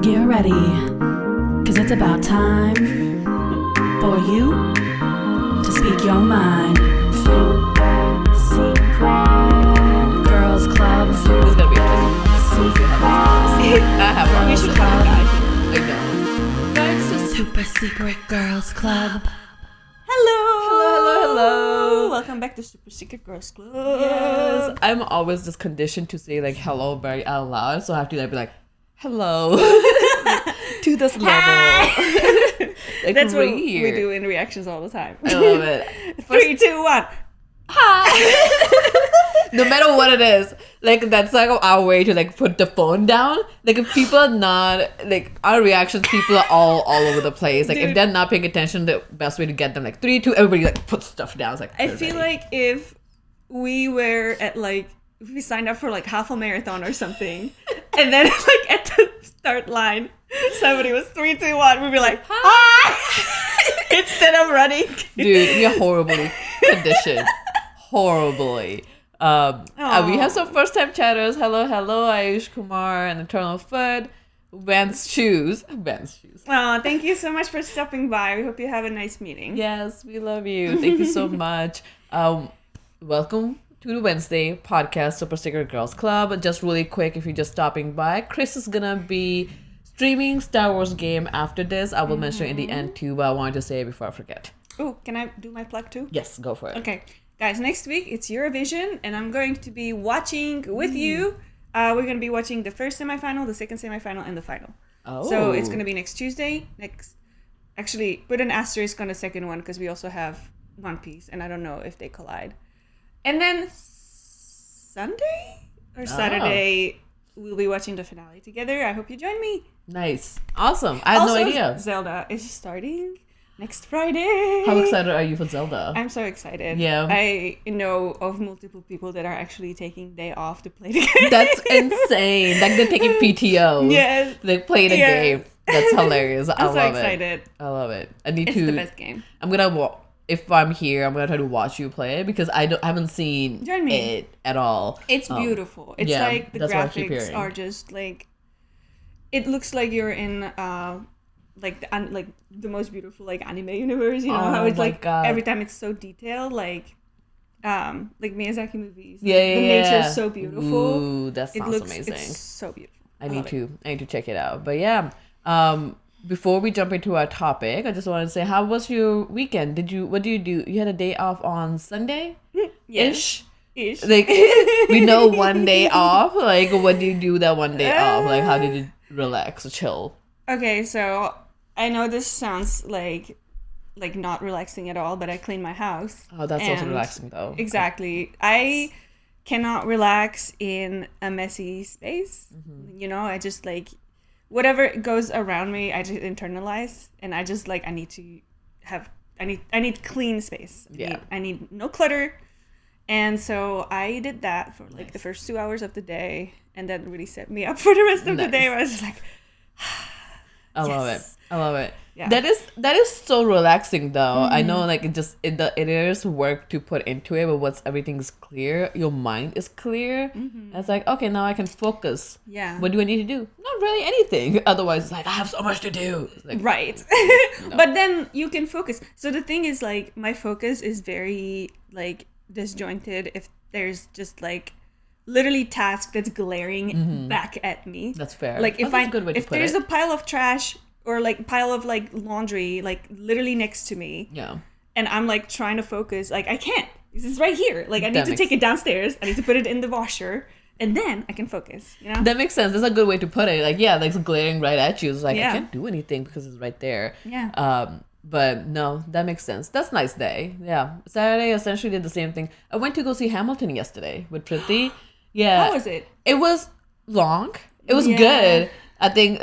Get ready, cause it's about time for you to speak your mind. Super secret girls club. This is gonna be Secret I have one. girls We should club. have a guy. I know. But it's just Super secret girls club. hello. Welcome back to Super Secret Girls Club. Yes. I'm always just conditioned to say like hello very out loud, so I have to like be like hello to this level. Like, That's what weird. we do in reactions all the time. I love it. 3, 2, 1. No matter what it is, like that's like our way to like put the phone down. Like if people are not like our reactions, people are all over the place. Like if Dude. they're not paying attention, the best way to get them like 3, 2, everybody like puts stuff down. It's like I they're feel ready. like if we were at like, if we signed up for like half a marathon or something, and then like at the start line, somebody was 3, 2, 1, we'd be like, hi! Instead of running. Dude, we are horribly conditioned. Horribly. We have some first time chatters. Hello, Ayush Kumar and Eternal Foot. Vans Shoes. Oh, thank you so much for stopping by. We hope you have a nice meeting. Yes, we love you. Thank you so much. Welcome to the Wednesday podcast, Super Secret Girls Club. Just really quick, if you're just stopping by, Chris is gonna be streaming Star Wars game after this. I will mention it in the end too, but I wanted to say it before I forget. Oh, can I do my plug too? Yes, go for it. Okay, guys, next week it's Eurovision, and I'm going to be watching with you. We're going to be watching the first semifinal, the second semifinal, and the final. Oh. So it's going to be next Tuesday. Actually, put an asterisk on the second one because we also have One Piece, and I don't know if they collide. And then Sunday or Saturday, we'll be watching the finale together. I hope you join me. Nice. Awesome. I had no idea. Zelda is starting next Friday. How excited are you for Zelda? I'm so excited. Yeah. I know of multiple people that are actually taking day off to play the game. That's insane. Like they're taking PTO. Yes. They play the Yes. game. That's hilarious. I I'm so love excited. it. I love it. I need It's to. the best game. I'm gonna if I'm here, I'm gonna try to watch you play it because I haven't seen Join me. it at all. It's beautiful. It's yeah, like the that's what I keep graphics hearing. are just like, it looks like you're in like the most beautiful like anime universe. You know Oh how it's my like God. every time it's so detailed, like Miyazaki movies. Yeah, the nature's so beautiful. Ooh, that It sounds looks amazing. It's so beautiful. I love it. need to check it out. But yeah, before we jump into our topic, I just wanted to say, how was your weekend? What did you do? You had a day off on Sunday? Yes. Ish. Like we know one day off. Like what do you do that one day off? Like how did you relax or chill? Okay, so I know this sounds like not relaxing at all, but I clean my house. Oh, that's also And relaxing though. Exactly. I cannot relax in a messy space. Mm-hmm. You know, I just like whatever goes around me, I just internalize, and I just like I need clean space. Yeah. I need no clutter. And so I did that for like the first 2 hours of the day, and that really set me up for the rest of the day. Where I was just like, I love it. I love it. Yeah. That is so relaxing though. I know like it is work to put into it, but once everything's clear, your mind is clear. It's like, okay, now I can focus. yeah. What do I need to do? Not really anything. Otherwise it's like I have so much to do. It's like, Right. But then you can focus. So the thing is like my focus is very like disjointed if there's just like literally task that's glaring back at me. That's fair. Like if That's a good way to if put there's it. a pile of trash or like pile of like laundry like literally next to me Yeah. and I'm like trying to focus, like I can't. This is right here. Like I need That to makes- take it downstairs. I need to put it in the washer and then I can focus, you know? That makes sense. That's a good way to put it. Like, yeah, like it's glaring right at you. It's like Yeah. I can't do anything because it's right there. Yeah. But no, that makes sense. That's a nice day. Yeah. Saturday essentially did the same thing. I went to go see Hamilton yesterday with Priti. Yeah. How was it? It was long. It was Yeah. good. I think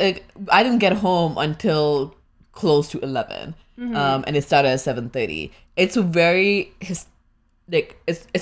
I didn't get home until close to 11. And it started at 7:30. It's a very it's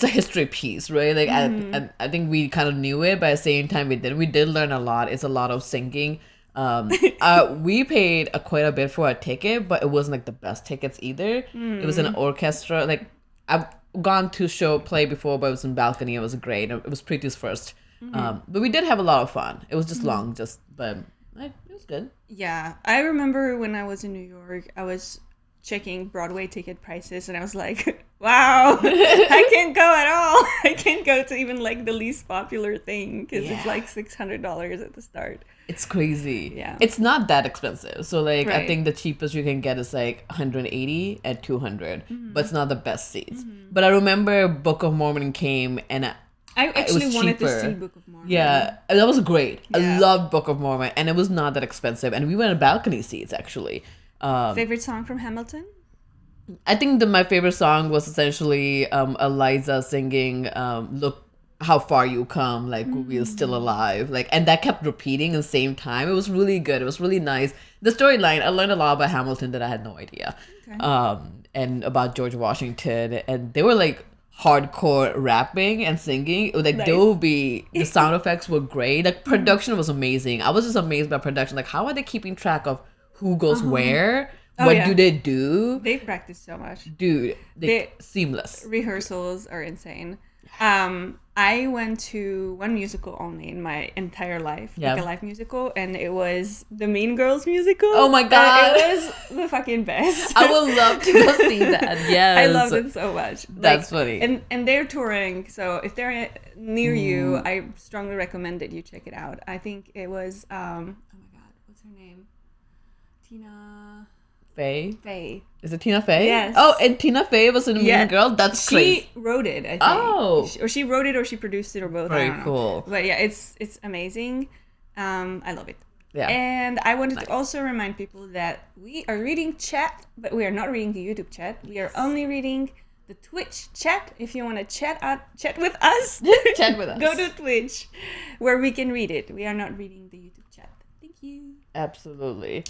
a history piece, right? Like I think we kind of knew it, but at the same time we did learn a lot. It's a lot of singing. We paid quite a bit for our ticket, but it wasn't like the best tickets either. It was an orchestra. Like I've gone to play before, but it was in balcony. It was great. It was Priti's first. But we did have a lot of fun. It was just long, but It was good. Yeah, I remember when I was in New York, I was checking Broadway ticket prices, and I was like, wow, I can't go at all. I can't go to even like the least popular thing because it's like $600 at the start. It's crazy. Yeah. It's not that expensive. So like I Right. think the cheapest you can get is like 180 and 200, but it's not the best seats. But I remember Book of Mormon came and I actually was wanted to cheaper. see Book of Mormon. yeah, that was great. I Yeah. loved Book of Mormon and it was not that expensive and we went in balcony seats actually. Favorite song from Hamilton? I think my favorite song was essentially Eliza singing Look How Far You Come, like we're still alive. Like, and that kept repeating at the same time. It was really good. It was really nice. The storyline, I learned a lot about Hamilton that I had no idea. Okay. And about George Washington. And they were like hardcore rapping and singing. Like Nice. they would be the sound effects were great. Like production was amazing. I was just amazed by production. Like how are they keeping track of who goes where? Oh, What yeah. do they do? They practice so much. Dude, They- seamless. Rehearsals are insane. I went to one musical only in my entire life, Yeah. like a live musical, and it was the Mean Girls musical. Oh my God. It was the fucking best. I would love to go see that. Yes. I loved it so much. That's funny. And they're touring, so if they're near you, I strongly recommend that you check it out. I think it was oh my God, what's her name? Tina Fey. Fey. Is it Tina Fey? Yes. Oh, and Tina Fey was in Yeah. Mean Girl? That's She crazy. wrote it, I think. Oh. Or she wrote it or she produced it or both. I Very don't know. cool. But yeah, it's amazing. I love it. Yeah. And I wanted to also remind people that we are reading chat, but we are not reading the YouTube chat. We are only reading the Twitch chat. If you want to chat with us, Chat with us. go to Twitch where we can read it. We are not reading the YouTube chat. Thank you. Absolutely.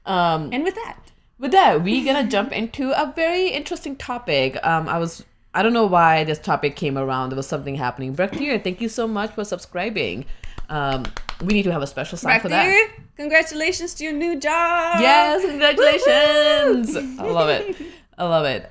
And with that, With that, we're gonna jump into a very interesting topic. I don't know why this topic came around. There was something happening. Braktir, thank you so much for subscribing. We need to have a special sign for that. Braktir, congratulations to your new job. Yes, congratulations! I love it. I love it.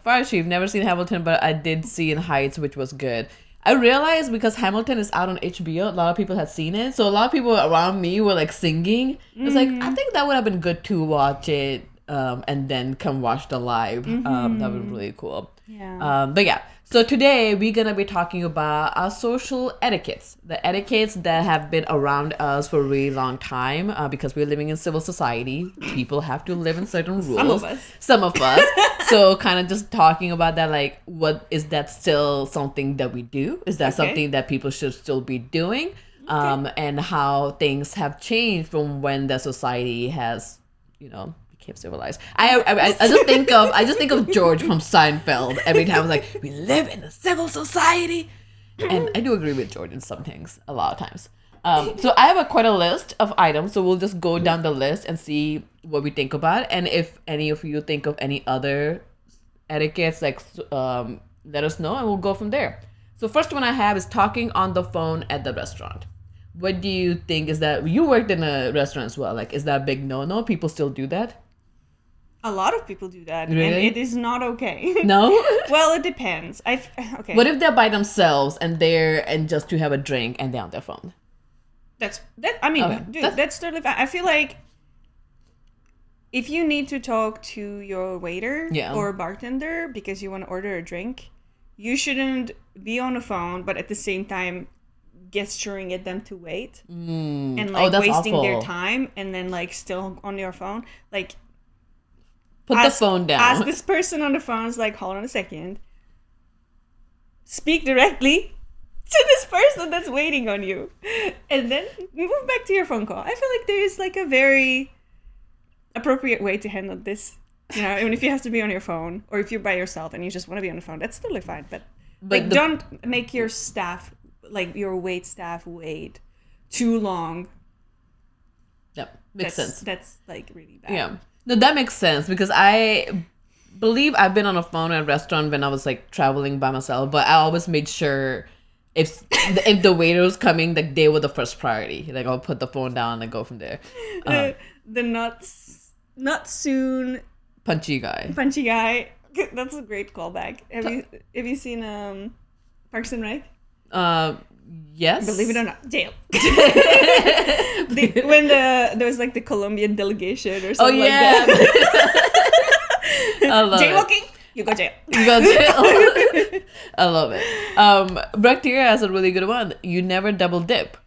Fire Chief, never seen Hamilton, but I did see in Heights, which was good. I realized because Hamilton is out on HBO, a lot of people had seen it. So a lot of people around me were like singing. It's like, I think that would have been good to watch it and then come watch the live. That would be really cool. Yeah. But yeah, so today we're gonna be talking about our social etiquettes, the etiquettes that have been around us for a really long time. Because we're living in civil society, people have to live in certain rules. Some of us. So kind of just talking about that, like, what is that still something that we do? Is that something that people should still be doing? And how things have changed from when the society has, became civilized. I just think of George from Seinfeld every time. I was like, we live in a civil society, and I do agree with George in some things a lot of times. So I have quite a list of items, so we'll just go down the list and see what we think about, and if any of you think of any other etiquettes, like let us know, and we'll go from there. So first one I have is talking on the phone at the restaurant. What do you think? Is that you worked in a restaurant as well? Like, is that a big no-no? People still do that? A lot of people do that, Really? and it is not okay. No. Well, it depends. Okay. What if they're by themselves and just to have a drink and they're on their phone? I mean, Okay. dude, that's totally fine. I feel like if you need to talk to your waiter Yeah. or bartender because you want to order a drink, you shouldn't be on the phone, but at the same time gesturing at them to wait and like that's wasting their awful. time and then like still on your phone. Like, Put the phone down. ask this person on the phone, is like, hold on a second. Speak directly to this person that's waiting on you. And then move back to your phone call. I feel like there is like a very appropriate way to handle this. Even if you have to be on your phone or if you're by yourself and you just want to be on the phone, that's totally fine. But like, don't make your staff, like your wait staff, wait too long. Yep, makes sense. That's like really bad. Yeah. No, that makes sense because I believe I've been on a phone at a restaurant when I was like traveling by myself, but I always made sure if the waiter was coming, like they were the first priority. Like I'll put the phone down and go from there. The not soon Punchy guy. punchy guy. That's a great callback. Have you seen Parks and Rec? Yes. Believe it or not, jail. When there was like the Colombian delegation or something like that. I love it. Jaywalking, you go jail. You go jail. I love it. Bacteria has a really good one. You never double dip.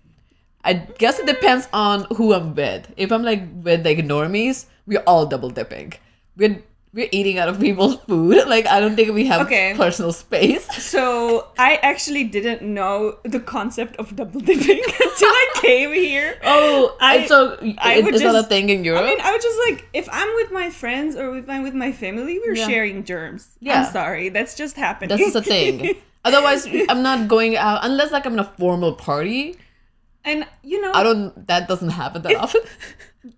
I guess it depends on who I'm with. If I'm like with like normies, we're all double dipping. We're eating out of people's food. Like, I don't think we have personal space. So I actually didn't know the concept of double dipping until I came here. Oh, is that a thing in Europe? I mean, I was just like, if I'm with my friends or if I'm with my family, we're sharing germs. Yeah. I'm sorry, that's just happening. That's just a thing. Otherwise, I'm not going out unless like I'm in a formal party. And that doesn't happen that often.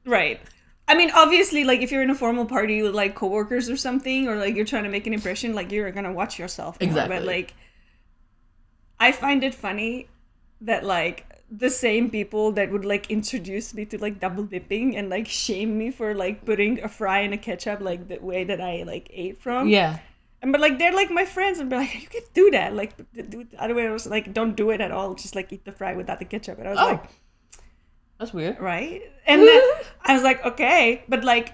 Right. I mean, obviously, like, if you're in a formal party with, like, coworkers or something, or, like, you're trying to make an impression, like, you're gonna watch yourself more. Exactly. But, like, I find it funny that, like, the same people that would, like, introduce me to, like, double dipping and, like, shame me for, like, putting a fry in a ketchup, like, the way that I, like, ate from. Yeah. But, like, they're, like, my friends, and be like, you can't do that. Like, do it the other way. I was like, don't do it at all. Just, like, eat the fry without the ketchup. And I was like... That's weird. Right? And then I was like, okay. But, like,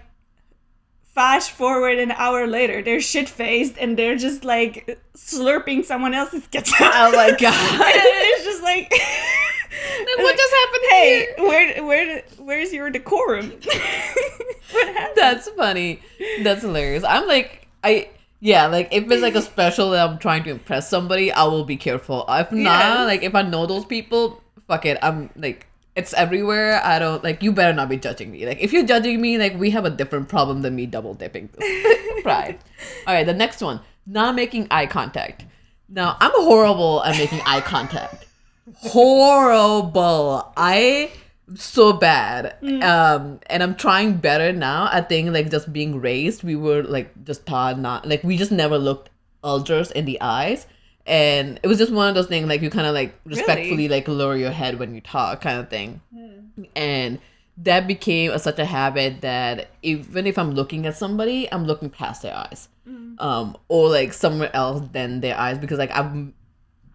fast forward an hour later, they're shit-faced and they're just, like, slurping someone else's ketchup. Oh, my God. And it's just like... what just happened Hey, here? where's your decorum? What happened? That's funny. That's hilarious. I'm like, like, if it's, like, a special that I'm trying to impress somebody, I will be careful. If not, like, if I know those people, fuck it. I'm, like... It's everywhere. I don't like. You better not be judging me. Like, if you're judging me, like, we have a different problem than me double dipping this fry. All right, the next one: not making eye contact. Now, I'm horrible at making eye contact. Horrible. I'm so bad. And I'm trying better now. I think like just being raised, we were like just taught not like we just never looked elders in the eyes. And it was just one of those things, like, you kind of, like, respectfully, like, lower your head when you talk kind of thing. And that became such a habit that even if I'm looking at somebody, I'm looking past their eyes. Or, like, somewhere else than their eyes. Because, like, I've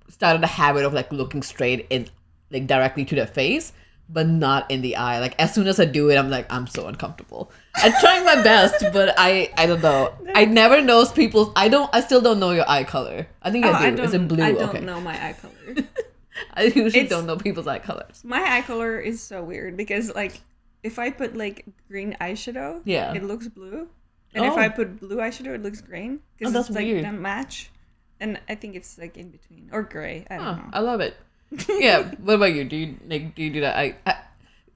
started a habit of, like, looking straight in, like, directly to their face, but not in the eye. Like, as soon as I do it, I'm like, I'm so uncomfortable. I'm trying my best, but I don't know. I never know people's... I still don't know your eye color. I think I do. Is it blue? I don't know my eye color. I usually don't know people's eye colors. My eye color is so weird because, like, if I put, like, green eyeshadow, it looks blue. And if I put blue eyeshadow, it looks green. Because that's it's, like, weird. a match. And I think it's, like, in between. Or gray. I don't know. I love it. Yeah. What about you? Do you do that?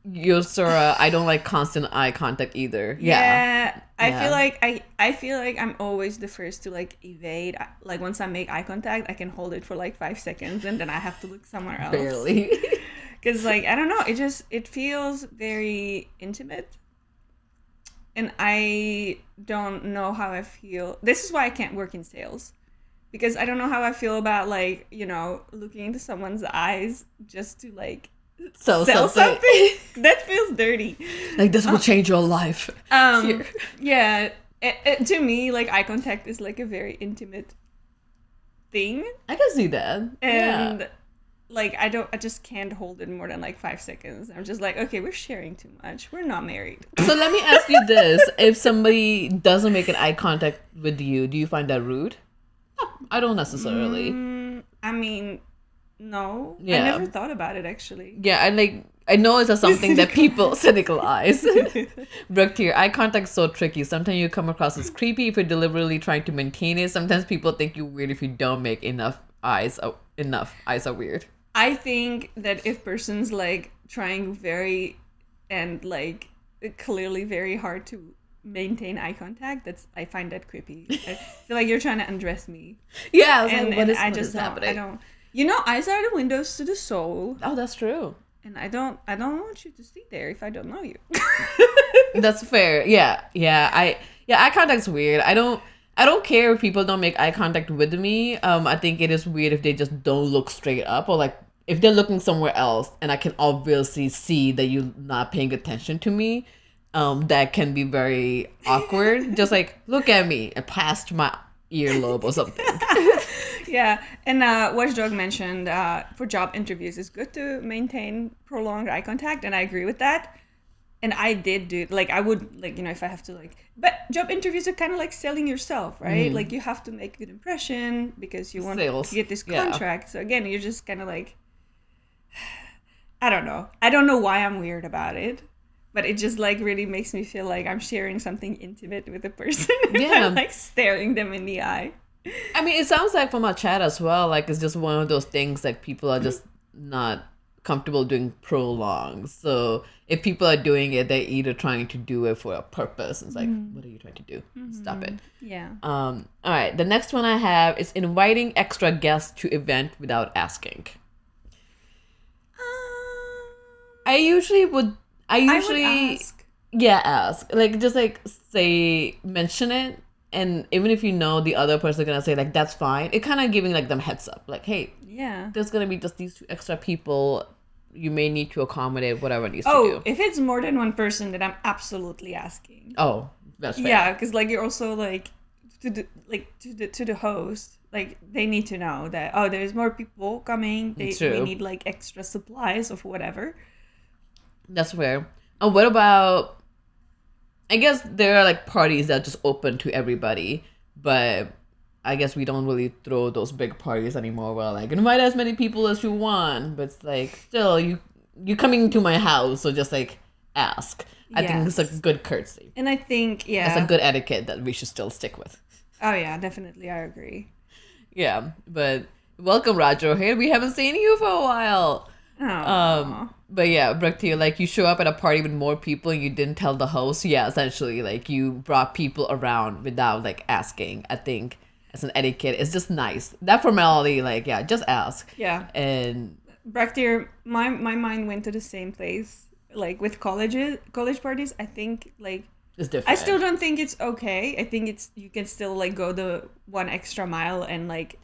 You're Sora. I don't like constant eye contact either. Yeah. I feel like I'm always the first to like evade. Like once I make eye contact, I can hold it for like 5 seconds and then I have to look somewhere else. Barely. Because like I don't know, it feels very intimate. And I don't know how I feel. This is why I can't work in sales. Because I don't know how I feel about like, looking into someone's eyes just to like sell something. That feels dirty. Like this will change your life. Yeah. To me, like eye contact is like a very intimate thing. I can see that. And like I just can't hold it more than like 5 seconds. I'm just like, okay, we're sharing too much. We're not married. So let me ask you this: if somebody doesn't make an eye contact with you, do you find that rude? No, I don't necessarily. I mean, no. Yeah. I never thought about it actually. Yeah, I know it's something that people cynical eyes. Brooke here, eye contact is so tricky. Sometimes you come across as creepy if you're deliberately trying to maintain it. Sometimes people think you're weird if you don't make enough eyes. Enough eyes are weird. I think that if person's like trying very and like clearly very hard to maintain eye contact, I find that creepy. I feel like you're trying to undress me. Yeah, and what I is just don't. happening? I don't. Eyes are the windows to the soul. Oh, that's true. And I don't want you to stay there if I don't know you. That's fair. Yeah. Eye contact's weird. I don't care if people don't make eye contact with me. I think it is weird if they just don't look straight up, or like if they're looking somewhere else and I can obviously see that you're not paying attention to me. That can be very awkward. Just like look at me and past my earlobe or something. Yeah, and Watchdog mentioned for job interviews, it's good to maintain prolonged eye contact, and I agree with that. And I did do, like, I would, like, you know, if I have to, like, but job interviews are kind of like selling yourself, right? Like, you have to make a good impression because you want Sales. to get this contract. So again, you're just kind of like, I don't know. I don't know why I'm weird about it, but it just, like, really makes me feel like I'm sharing something intimate with a person. Yeah. I'm, like, staring them in the eye. I mean, it sounds like from our chat as well, like, it's just one of those things that people are just not comfortable doing prolonged. So if people are doing it, they're either trying to do it for a purpose. It's like, what are you trying to do? Stop it. Yeah. All right. The next one I have is inviting extra guests to event without asking. I usually would ask. Ask. Like, just like say, mention it. And even if you know the other person is going to say, like, that's fine, it kind of giving, like, them heads up. Like, hey, there's going to be just these 2 extra people. You may need to accommodate whatever needs to do. If it's more than one person, then I'm absolutely asking. Oh, that's fair. Yeah, because, like, you're also, like, to the host, like, they need to know that, oh, there's more people coming. We need, like, extra supplies of whatever. That's fair. And what about... I guess there are, like, parties that are just open to everybody, but I guess we don't really throw those big parties anymore where, like, invite as many people as you want, but it's like, still, you coming to my house, so just, like, ask. I think it's a good courtesy. And I think, it's a good etiquette that we should still stick with. Oh, yeah, definitely, I agree. Yeah, but welcome, Roger. Hey, we haven't seen you for a while. But yeah, Brakti, like, you show up at a party with more people and you didn't tell the host. Yeah, essentially, like, you brought people around without, like, asking. I think as an etiquette, it's just nice. That formality, like, yeah, just ask. Yeah. And Brakti, my mind went to the same place. Like, with college parties, I think, like, it's different. I still don't think it's okay. I think you can still, like, go the 1 extra mile and, like,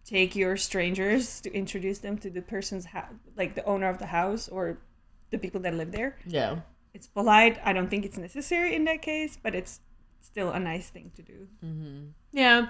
take your strangers to introduce them to the person's house, like the owner of the house or the people that live there. Yeah. It's polite. I don't think it's necessary in that case, but it's still a nice thing to do. Mm-hmm. Yeah.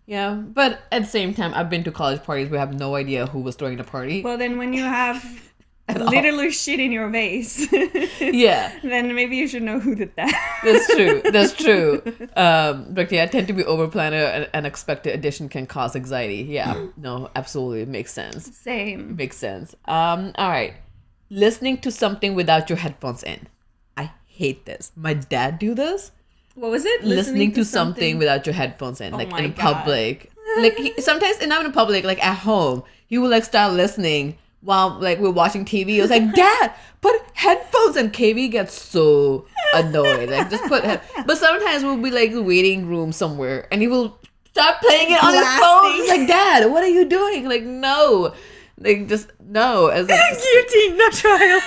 Yeah. But at the same time, I've been to college parties where I have no idea who was throwing the party. Well, then when you have literally shit in your vase, then maybe you should know who did that. That's true. But yeah, I tend to be over planner, and unexpected addition can cause anxiety. Yeah, no, absolutely, it makes sense. Same. Makes sense. All right, listening to something without your headphones in. I hate this. My dad do this. What was it? Listening to something without your headphones in, like in public. Like sometimes, and not in public, like at home, he will like start listening while like we're watching TV. I was like, Dad, put headphones, and KV gets so annoyed. Like just put but sometimes we'll be like in the waiting room somewhere and he will start playing it on his phone. He's like, Dad, what are you doing? Like, no. Like just no. As like guillotine the child.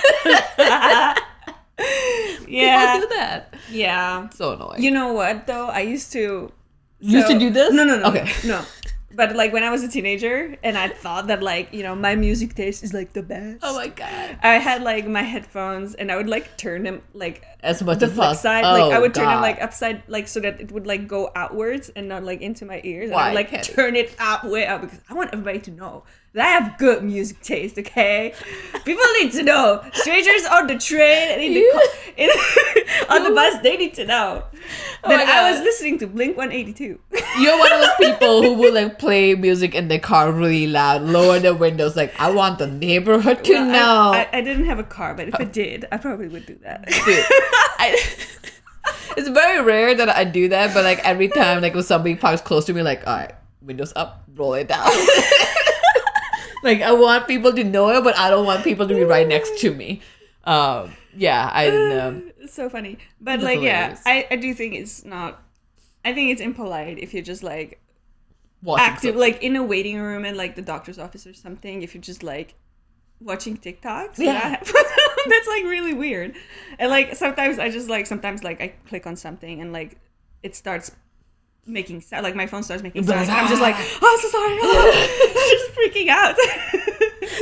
Yeah. People do that. Yeah. So annoying. You know what though? I used to do this? No. Okay. No. But like when I was a teenager and I thought that like, you know, my music taste is like the best. Oh my God. I had like my headphones and I would like turn them like as much the as flip possible. side. Like I would turn them like upside, like so that it would like go outwards and not like into my ears. Why? And I would like turn it way up because I want everybody to know that I have good music taste, okay? People need to know. Strangers on the train, on the bus, they need to know that I was listening to Blink-182. You're one of those people who will like play music in their car really loud, lower the windows, like, I want the neighborhood to know. I didn't have a car, but if I did, I probably would do that. Dude, it's very rare that I do that, but like every time like when somebody parks close to me, like, all right, windows up, roll it down. Like, I want people to know it, but I don't want people to be right next to me. Yeah, I know. It's so funny. But, like, hilarious. Yeah, I do think it's not... I think it's impolite if you're just, like, active, like, in a waiting room in, like, the doctor's office or something. If you're just, like, watching TikToks. Yeah. That's, like, really weird. And, like, sometimes I just, like... Sometimes, like, I click on something and, like, it starts... making sound, like my phone starts making sounds. I'm just like, oh, so sorry. Just freaking out.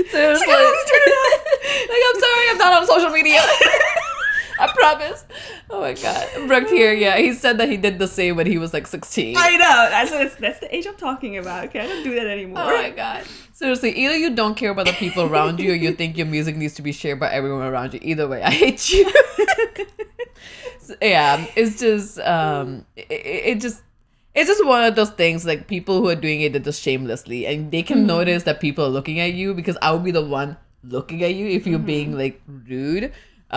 Seriously. Like, I'm sorry, I'm not on social media. I promise. Oh my god. Brooke here, yeah, he said that he did the same when he was like 16. I know. That's the age I'm talking about. Okay, I don't do that anymore. Oh my god. Seriously, either you don't care about the people around you or you think your music needs to be shared by everyone around you. Either way, I hate you. So, yeah, it's just it's just one of those things, like people who are doing it just shamelessly, and they can notice that people are looking at you, because I would be the one looking at you if you're being like rude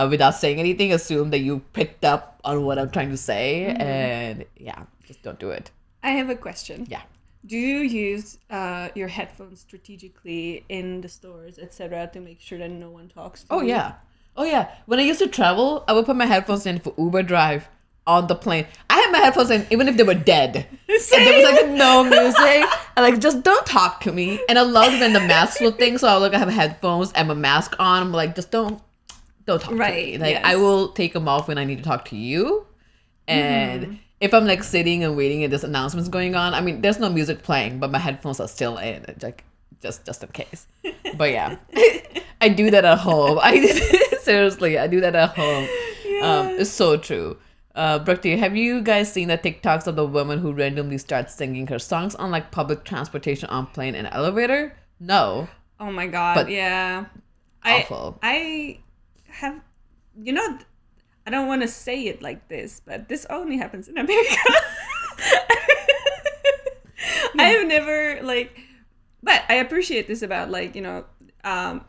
without saying anything. Assume that you picked up on what I'm trying to say, and yeah, just don't do it. I have a question. Yeah. Do you use your headphones strategically in the stores, etc., to make sure that no one talks to you? Oh yeah. When I used to travel, I would put my headphones in for Uber drive on the plane. I had my headphones in even if they were dead. Same. And there was like no music. And like, just don't talk to me. And I loved when the masks were thing. So I would like have headphones and my mask on. I'm like, just don't talk to me. Like, yes. I will take them off when I need to talk to you. And if I'm like sitting and waiting and there's announcements going on, I mean, there's no music playing, but my headphones are still in. It's like, just in case. But yeah, I do that at home. Seriously, I do that at home. It's so true. Brooke, have you guys seen the TikToks of the woman who randomly starts singing her songs on like public transportation, on plane and elevator? No. Oh my god, But yeah. awful. I have, I don't want to say it like this, but this only happens in America. I have never but I appreciate this about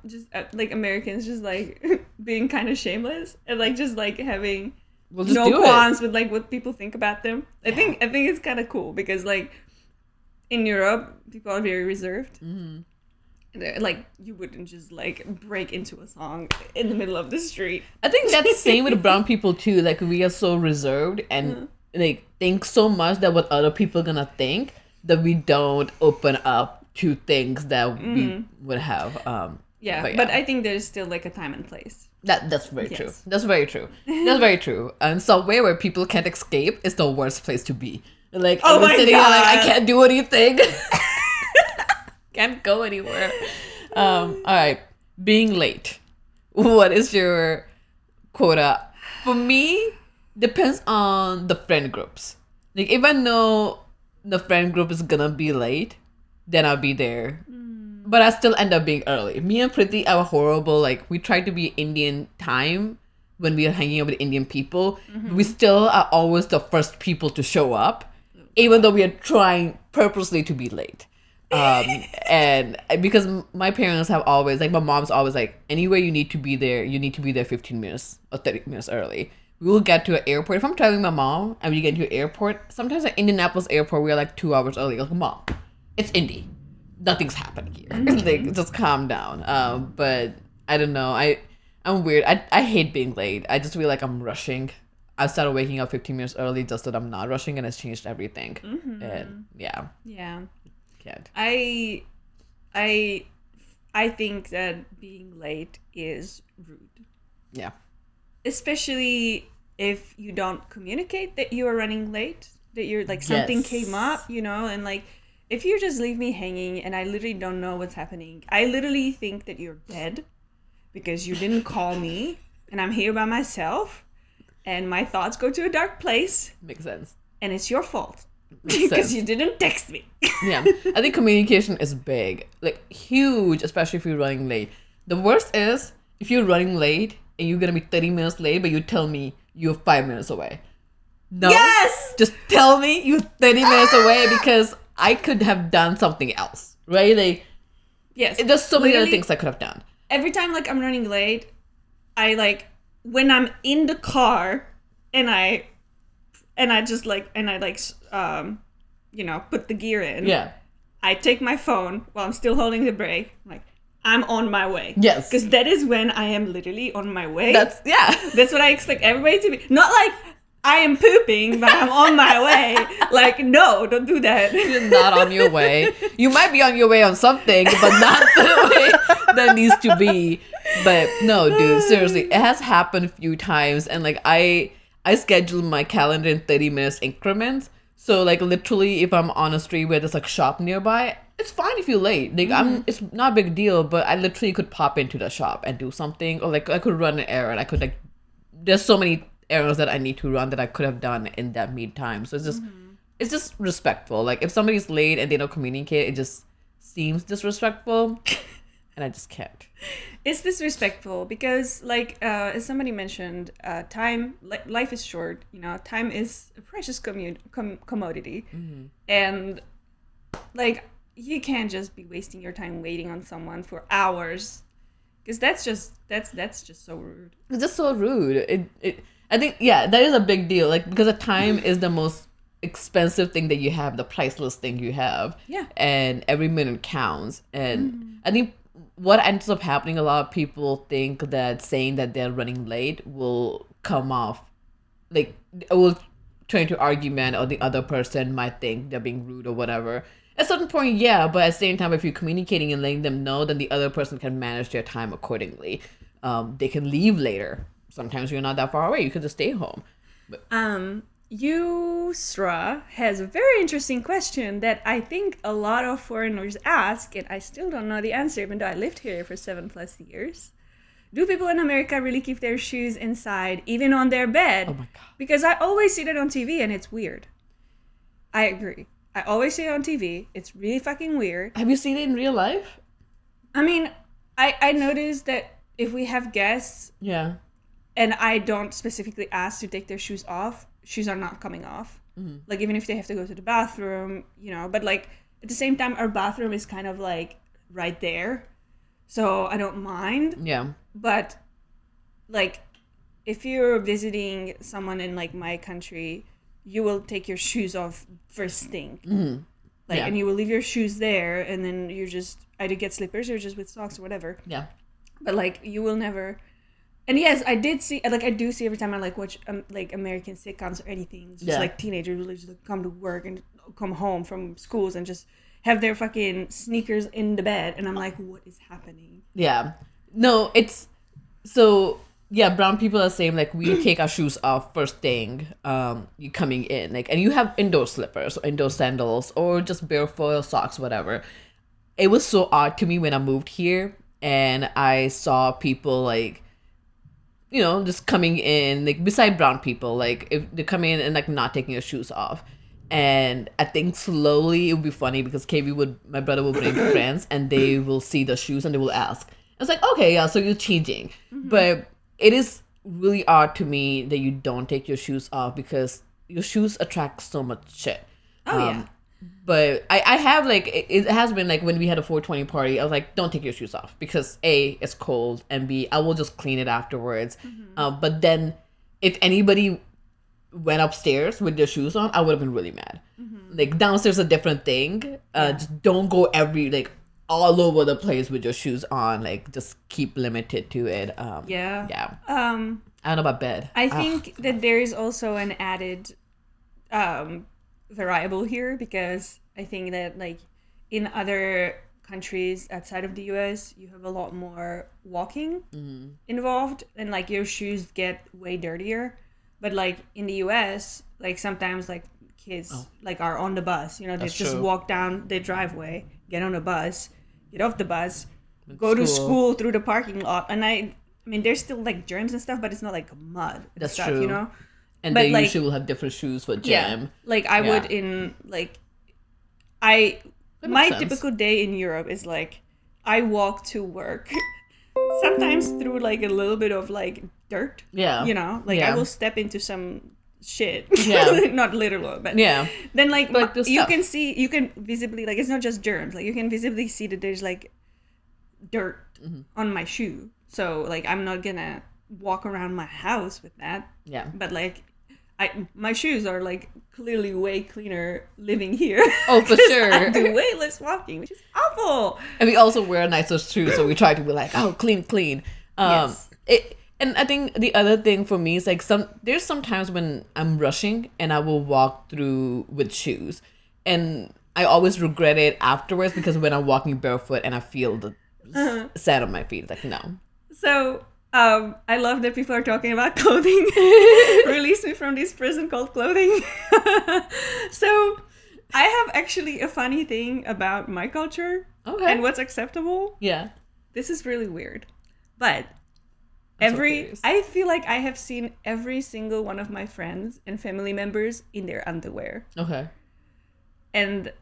just like Americans just like being kind of shameless and like just like having no qualms with like what people think about them. I think it's kind of cool because like in Europe people are very reserved. Like you wouldn't just like break into a song in the middle of the street. I think that's the same with brown people too. Like we are so reserved and like think so much that what other people are gonna think that we don't open up to things that we would have. But I think there's still like a time and place. That's very true. That's very true. That's very true. And somewhere where people can't escape is the worst place to be. Like I'm sitting here like I can't do anything. Can't go anywhere. All right, being late. What is your quota? For me, depends on the friend groups. Like if I know the friend group is gonna be late, then I'll be there. But I still end up being early. Me and Priti are horrible. Like we try to be Indian time when we are hanging out with Indian people. We still are always the first people to show up, even though we are trying purposely to be late. And because my parents have always my mom's always like, anywhere you need to be there 15 minutes or 30 minutes early. We will get to an airport. If I'm traveling with my mom and we get to an airport, sometimes at Indianapolis airport we're like 2 hours early. Like, Mom, it's Indy, nothing's happening here. Like, just calm down. But I don't know, I'm weird. I hate being late. I just feel like I'm rushing. I started waking up 15 minutes early just so that I'm not rushing, and it's changed everything. And yeah can't. I think that being late is rude. Yeah. Especially if you don't communicate that you are running late, that you're like something came up, and like if you just leave me hanging and I literally don't know what's happening, I literally think that you're dead because you didn't call me and I'm here by myself and my thoughts go to a dark place. Makes sense. And it's your fault. Because you didn't text me. Yeah, I think communication is big, like huge, especially if you're running late. The worst is if you're running late and you're gonna be 30 minutes late, but you tell me you're 5 minutes away. No, just tell me you're 30 minutes away because I could have done something else, right? Like, there's so many other things I could have done. Every time like I'm running late, I like when I'm in the car and I put the gear in. Yeah. I take my phone while I'm still holding the brake. I'm like, I'm on my way. Yes. Because that is when I am literally on my way. That's what I expect everybody to be. Not like I am pooping, but I'm on my way. Like, no, don't do that. You're not on your way. You might be on your way on something, but not the way that needs to be. But no, dude, seriously, it has happened a few times, and like I schedule my calendar in 30 minutes increments. So like literally if I'm on a street where there's like a shop nearby, it's fine if you're late. Like it's not a big deal, but I literally could pop into the shop and do something, or like I could run an errand. I could like there's so many errands that I need to run that I could have done in that meantime. So it's just respectful. Like if somebody's late and they don't communicate, it just seems disrespectful, and I just can't. It's disrespectful because, like, as somebody mentioned, life is short. You know, time is a precious commodity, and like you can't just be wasting your time waiting on someone for hours, because that's just so rude. It's just so rude. I think that is a big deal. Like because the time is the most expensive thing that you have, the priceless thing you have. Yeah. And every minute counts. And I think what ends up happening, a lot of people think that saying that they're running late will come off, like it will turn into argument, or the other person might think they're being rude or whatever. At a certain point, yeah, but at the same time, if you're communicating and letting them know, then the other person can manage their time accordingly. They can leave later. Sometimes you're not that far away. You can just stay home. But, Yusra has a very interesting question that I think a lot of foreigners ask, and I still don't know the answer, even though I lived here for 7+ years. Do people in America really keep their shoes inside, even on their bed? Oh my God. Because I always see that on TV, and it's weird. I agree. I always see it on TV. It's really fucking weird. have you seen it in real life? I mean, I noticed that if we have guests, Yeah. and I don't specifically ask to take their shoes off, shoes are not coming off. Like, even if they have to go to the bathroom, you know, but like at the same time, our bathroom is kind of like right there. So I don't mind. Yeah. But like, if you're visiting someone in like my country, you will take your shoes off first thing. Like, Yeah. and you will leave your shoes there, and then you just either get slippers or just with socks or whatever. Yeah. But like, you will never. And yes, I do see every time I like watch like American sitcoms or anything. It's just like teenagers will just like, come to work and come home from schools and just have their fucking sneakers in the bed, and I'm like, what is happening? Yeah. No, it's so yeah, brown people are saying like we take our shoes off first thing you coming in, like, and you have indoor slippers or indoor sandals or just barefoot or socks, whatever. It was so odd to me when I moved here and I saw people like, you know, just coming in, like beside brown people, like if they come in and like not taking their shoes off. And I think slowly it would be funny because my brother will bring friends and they will see the shoes and they will ask. It's like, okay, yeah, so you're changing. But it is really odd to me that you don't take your shoes off because your shoes attract so much shit. Oh, yeah. But I have like, it has been like when we had a 420 party, I was like, don't take your shoes off because A, it's cold, and B, I will just clean it afterwards. But then if anybody went upstairs with their shoes on, I would have been really mad. Like downstairs is a different thing. Just don't go all over the place with your shoes on. Like just keep limited to it. Yeah. I don't know about bed. I think that there is also an added variable here, because I think that like in other countries outside of the US, you have a lot more walking involved, and like your shoes get way dirtier. But like in the US, like sometimes like kids like are on the bus, you know, they That's just true. walk down the driveway, get on the bus, get off the bus, go to school through the parking lot. And I mean, there's still like germs and stuff, but it's not like mud and That's stuff, true. you know? And but they like, usually will have different shoes for gym. yeah, like I Yeah. would in like, my makes sense. typical day in Europe is like, I walk to work, sometimes through like a little bit of like dirt, Yeah. you know, like Yeah. I will step into some shit, Yeah. not literal, but Yeah. then like But the you stuff. you can visibly, like, it's not just germs, like you can visibly see that there's like dirt on my shoe. So like I'm not gonna walk around my house with that. Yeah. But like my shoes are like clearly way cleaner living here. Oh, for 'Cause sure. I do way less walking, which is awful. And we also wear nicer shoes, so we try to be like, oh, clean. Yes. And I think the other thing for me is like there's some times when I'm rushing and I will walk through with shoes, and I always regret it afterwards because when I'm walking barefoot and I feel the sand on my feet, like no. So I love that people are talking about clothing. Release me from this prison called clothing. So I have actually a funny thing about my culture Okay. and what's acceptable. Yeah. This is really weird, but I feel like I have seen every single one of my friends and family members in their underwear. Okay. And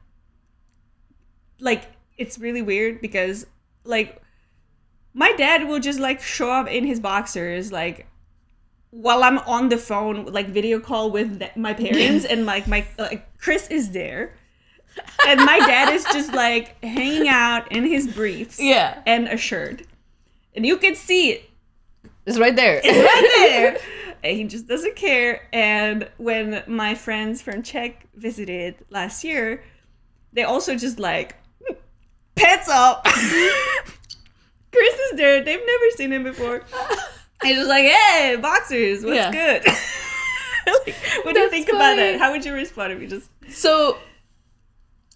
like it's really weird because like my dad will just like show up in his boxers like while I'm on the phone, like video call with my parents, and like my Chris is there, and my dad is just like hanging out in his briefs, and a shirt, and you can see it. It's right there. It's right there. And he just doesn't care. And when my friends from Czech visited last year, they also just like pants off. Chris is there. They've never seen him before. And just like, hey, boxers, what's good? Like, what do you think about that? How would you respond if you just... So,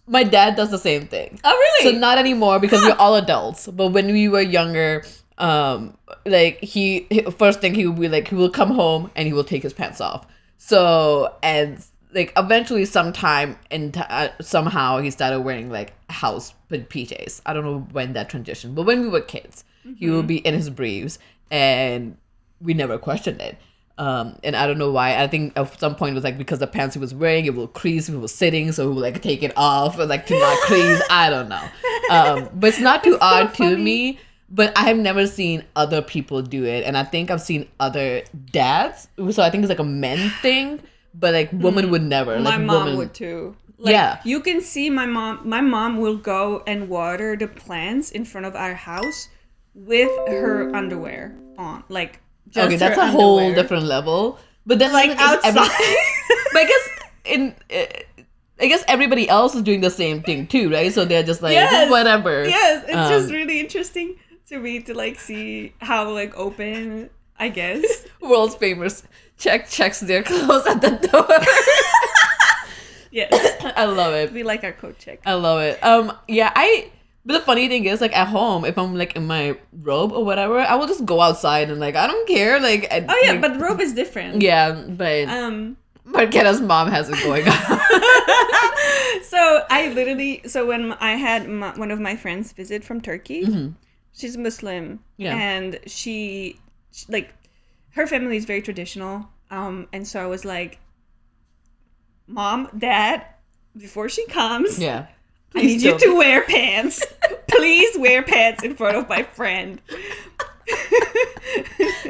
my dad does the same thing. Oh, really? So, not anymore because we're all adults. But when we were younger, like, he first thing he would be like, he will come home and he will take his pants off. So, and like, eventually sometime somehow he started wearing like house PJs. I don't know when that transitioned. But when we were kids, he would be in his briefs. And we never questioned it. And I don't know why. I think at some point it was like because the pants he was wearing, it will crease if he was sitting. So he would like take it off or like to not crease. I don't know. But it's not too odd to me. But I have never seen other people do it. And I think I've seen other dads. So I think it's like a men thing. But like women would never. My like, mom would too. Like, yeah. You can see my mom will go and water the plants in front of our house with her underwear on, like just okay, that's her a whole underwear. different level. But then Like outside. But I guess everybody else is doing the same thing too, right? So they're just like whatever. Yes, it's just really interesting to me to like see how like open, I guess. World's famous checks their clothes at the door. Yes, I love it. we like our coat check. I love it. But the funny thing is, like, at home, if I'm, like, in my robe or whatever, I will just go outside and, like, I don't care. Like, but robe is different. Yeah, but Marketa's mom has it going on. So when I had one of my friends visit from Turkey, she's Muslim. Yeah. And she, like, her family is very traditional. And so I was like, Mom, Dad, before she comes... Yeah. I need you to wear pants. Please wear pants in front of my friend.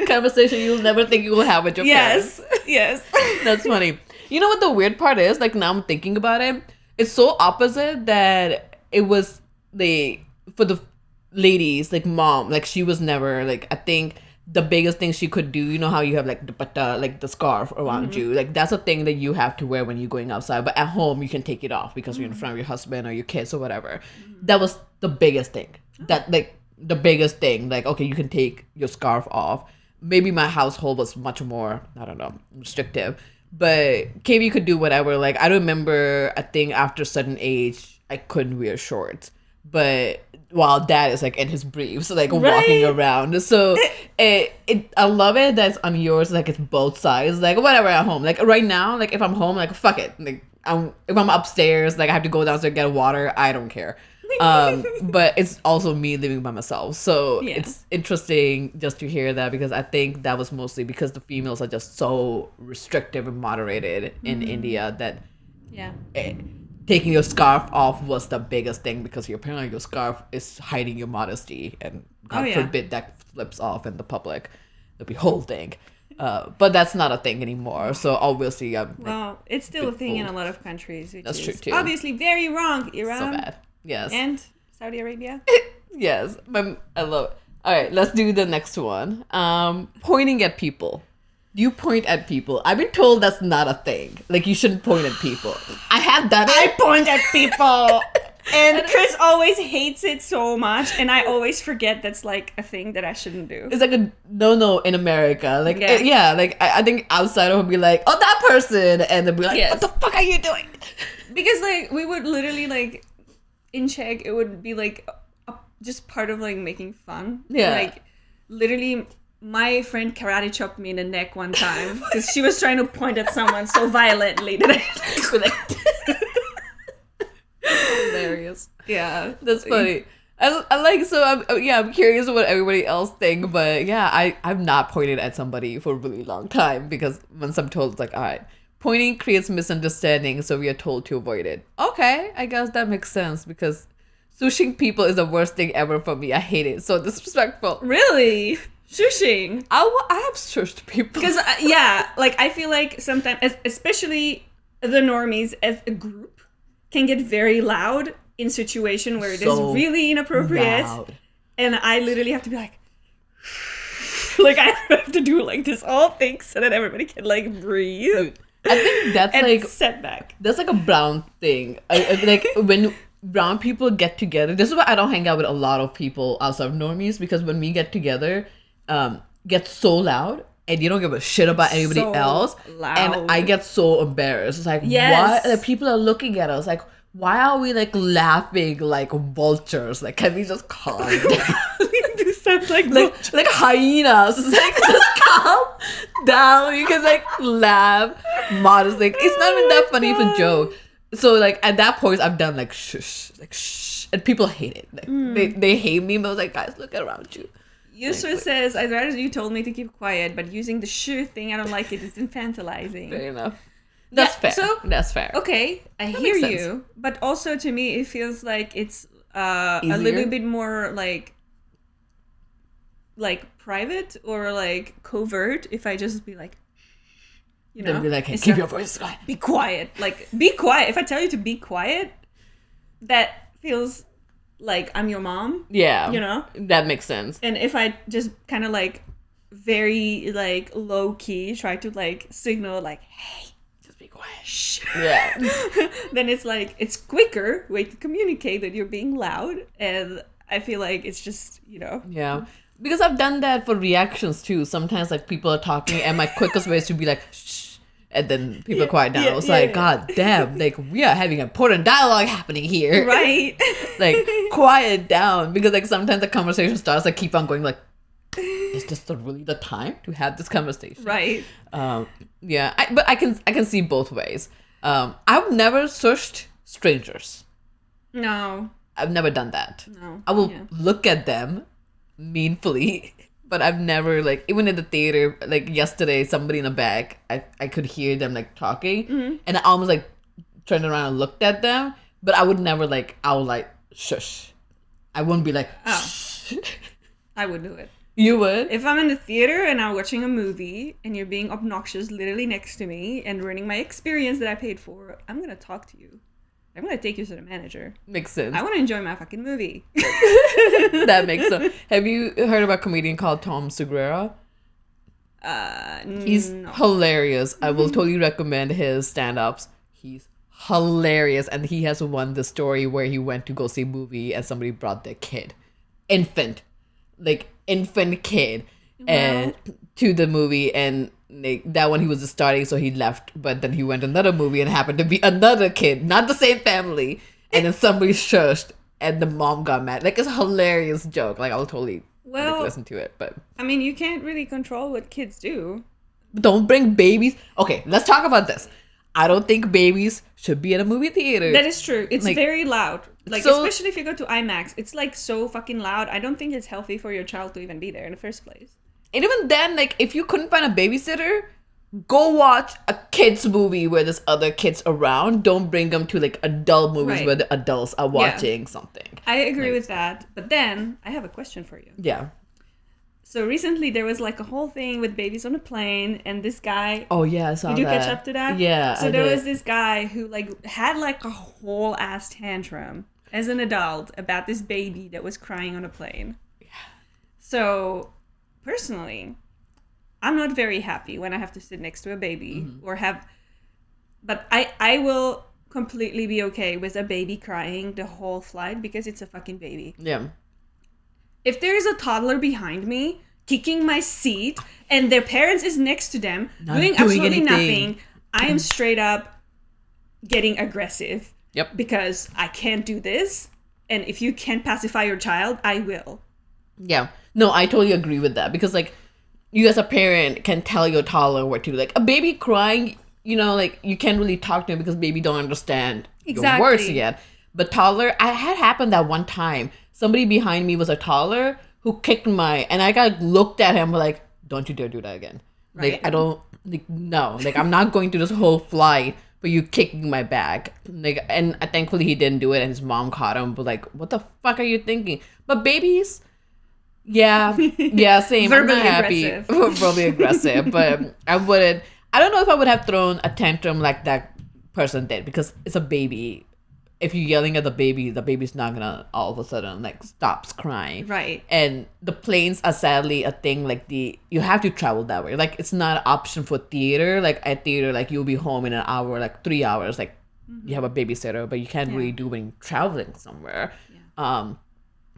Conversation you'll never think you will have with your parents. Yes. That's funny. You know what the weird part is? Like, now I'm thinking about it. It's so opposite that it was for the ladies, like mom, like she was never, like, I think the biggest thing she could do, you know how you have like the scarf around you, like that's a thing that you have to wear when you're going outside, but at home you can take it off because you're in front of your husband or your kids or whatever. That was the biggest thing. The biggest thing, like, okay, you can take your scarf off. Maybe my household was much more, I don't know, restrictive, but KB could do whatever. Like, I remember, I think after a certain age I couldn't wear shorts, but while Dad is like in his briefs, like walking around. So I love it that's on yours, like it's both sides, like whatever at home. Like right now, like if I'm home, like fuck it. Like if I'm upstairs, like I have to go downstairs and get water, I don't care. But it's also me living by myself. So it's interesting just to hear that, because I think that was mostly because the females are just so restrictive and moderated in India that taking your scarf off was the biggest thing, because apparently your scarf is hiding your modesty, and God forbid that flips off in the public, the whole thing. But that's not a thing anymore. So obviously, it's still a thing in a lot of countries. Which that's is true too. Obviously, very wrong. Iran, so bad. Yes. And Saudi Arabia. Yes, I love it. All right, let's do the next one. Pointing at people. You point at people. I've been told that's not a thing. Like, you shouldn't point at people. I have done it. I point at people. And Chris always hates it so much. And I always forget that's like a thing that I shouldn't do. It's like a no in America. Like, like I think outsider would be like, oh, that person. And they'd be like, what the fuck are you doing? Because like, we would literally like, in Czech, it would be like just part of like making fun. Yeah. Like, literally... My friend karate chopped me in the neck one time because she was trying to point at someone so violently that I Hilarious. Yeah. That's funny. I like, so I'm curious what everybody else think, but yeah, I've not pointed at somebody for a really long time because once I'm told, it's like, all right, pointing creates misunderstanding, so we are told to avoid it. Okay, I guess that makes sense because sushing people is the worst thing ever for me. I hate it. So disrespectful. Really? Shushing? I have shushed people. Because, like, I feel like sometimes, especially the normies as a group, can get very loud in situation where it is really inappropriate. Loud. And I literally have to be like, like, I have to do, like, this whole thing so that everybody can, like, breathe. Dude, I think that's, and like... setback. That's, like, a brown thing. Like, when brown people get together... This is why I don't hang out with a lot of people outside of normies, because when we get together, get so loud, and you don't give a shit about anybody else. Loud. And I get so embarrassed. It's like, Yes. what? Like, people are looking at us, like... Why are we like laughing like vultures? Like, can we just calm down? You sound like like hyenas. It's like, just calm down. You can like laugh modestly. Like, it's not even that funny of a joke. So like at that point, I've done like shh, and people hate it. Like, they hate me. But I was like, guys, look around you. Yusra says, I'd rather you told me to keep quiet, but using the shoo thing, I don't like it. It's infantilizing. Fair enough. That's fair. That's fair. Okay, I hear you, but also to me it feels like it's a little bit more like private or like covert if I just be like, you know, then be like, hey, keep your voice quiet. Be quiet. Like, be quiet. If I tell you to be quiet, that feels like I'm your mom. Yeah. You know? That makes sense. And if I just kind of like very like low key try to like signal like, hey, be quiet. Shh. Yeah. Then it's like it's quicker way to communicate that you're being loud, and I feel like it's just, you know. Yeah, because I've done that for reactions too. Sometimes like people are talking, and my quickest way is to be like shh, and then people quiet down. It's like, God damn, like we are having important dialogue happening here, right? Like quiet down, because like sometimes the conversation starts, like keep on going, like, is this really the time to have this conversation? Right. Yeah, but I can see both ways. I've never searched strangers. No. I've never done that. No. I will look at them meaningfully, but I've never, like, even in the theater, like yesterday, somebody in the back, I could hear them like talking, and I almost like turned around and looked at them, but I would never like, I would like shush. I wouldn't be like, shh. I would do it. You would? If I'm in the theater and I'm watching a movie and you're being obnoxious literally next to me and ruining my experience that I paid for, I'm going to talk to you. I'm going to take you to the manager. Makes sense. I want to enjoy my fucking movie. That makes sense. Have you heard about a comedian called Tom Segura? He's hilarious. I will totally recommend his stand-ups. He's hilarious. And he has one, the story where he went to go see a movie and somebody brought their kid. Infant kid and to the movie, and like, that one he was just starting, so he left, but then he went to another movie and happened to be another kid, not the same family, and then somebody shushed and the mom got mad. Like, it's a hilarious joke. Like, I'll totally listen to it. But I mean, you can't really control what kids do. Don't bring babies. Okay, let's talk about this. I don't think babies should be in a movie theater. That is true. It's like, very loud. Like, so, especially if you go to IMAX, it's like so fucking loud. I don't think it's healthy for your child to even be there in the first place. And even then, like, if you couldn't find a babysitter, go watch a kids movie where there's other kids around. Don't bring them to like adult movies where the adults are watching something. I agree with that. But then I have a question for you. Yeah. So recently there was like a whole thing with babies on a plane, and this guy. Oh yeah, I saw that. Did you catch up to that? Yeah. So there was this guy who like had like a whole ass tantrum as an adult about this baby that was crying on a plane. Yeah. So personally, I'm not very happy when I have to sit next to a baby or have, but I will completely be okay with a baby crying the whole flight because it's a fucking baby. Yeah. If there is a toddler behind me kicking my seat and their parents is next to them doing absolutely nothing, I am straight up getting aggressive. Yep. Because I can't do this, and if you can't pacify your child, I will. Yeah. No, I totally agree with that, because like you as a parent can tell your toddler what to do. Like a baby crying, you know, like you can't really talk to him because baby don't understand your words yet. But toddler, I had happened that one time. somebody behind me was a toddler who kicked and I got looked at him like, don't you dare do that again. Right. Like, I don't, like, no, like, I'm not going through this whole flight for you kicking my bag. Like, and thankfully he didn't do it, and his mom caught him, but like, what the fuck are you thinking? But babies, yeah, same. I'm not happy. Verbally aggressive, but I don't know if I would have thrown a tantrum like that person did, because it's a baby. If you're yelling at the baby's not gonna all of a sudden like stops crying. Right. And the planes are sadly a thing, like you have to travel that way. Like, it's not an option for theater. Like, at theater, like, you'll be home in an hour, like 3 hours, like you have a babysitter, but you can't really do when you're traveling somewhere. Yeah.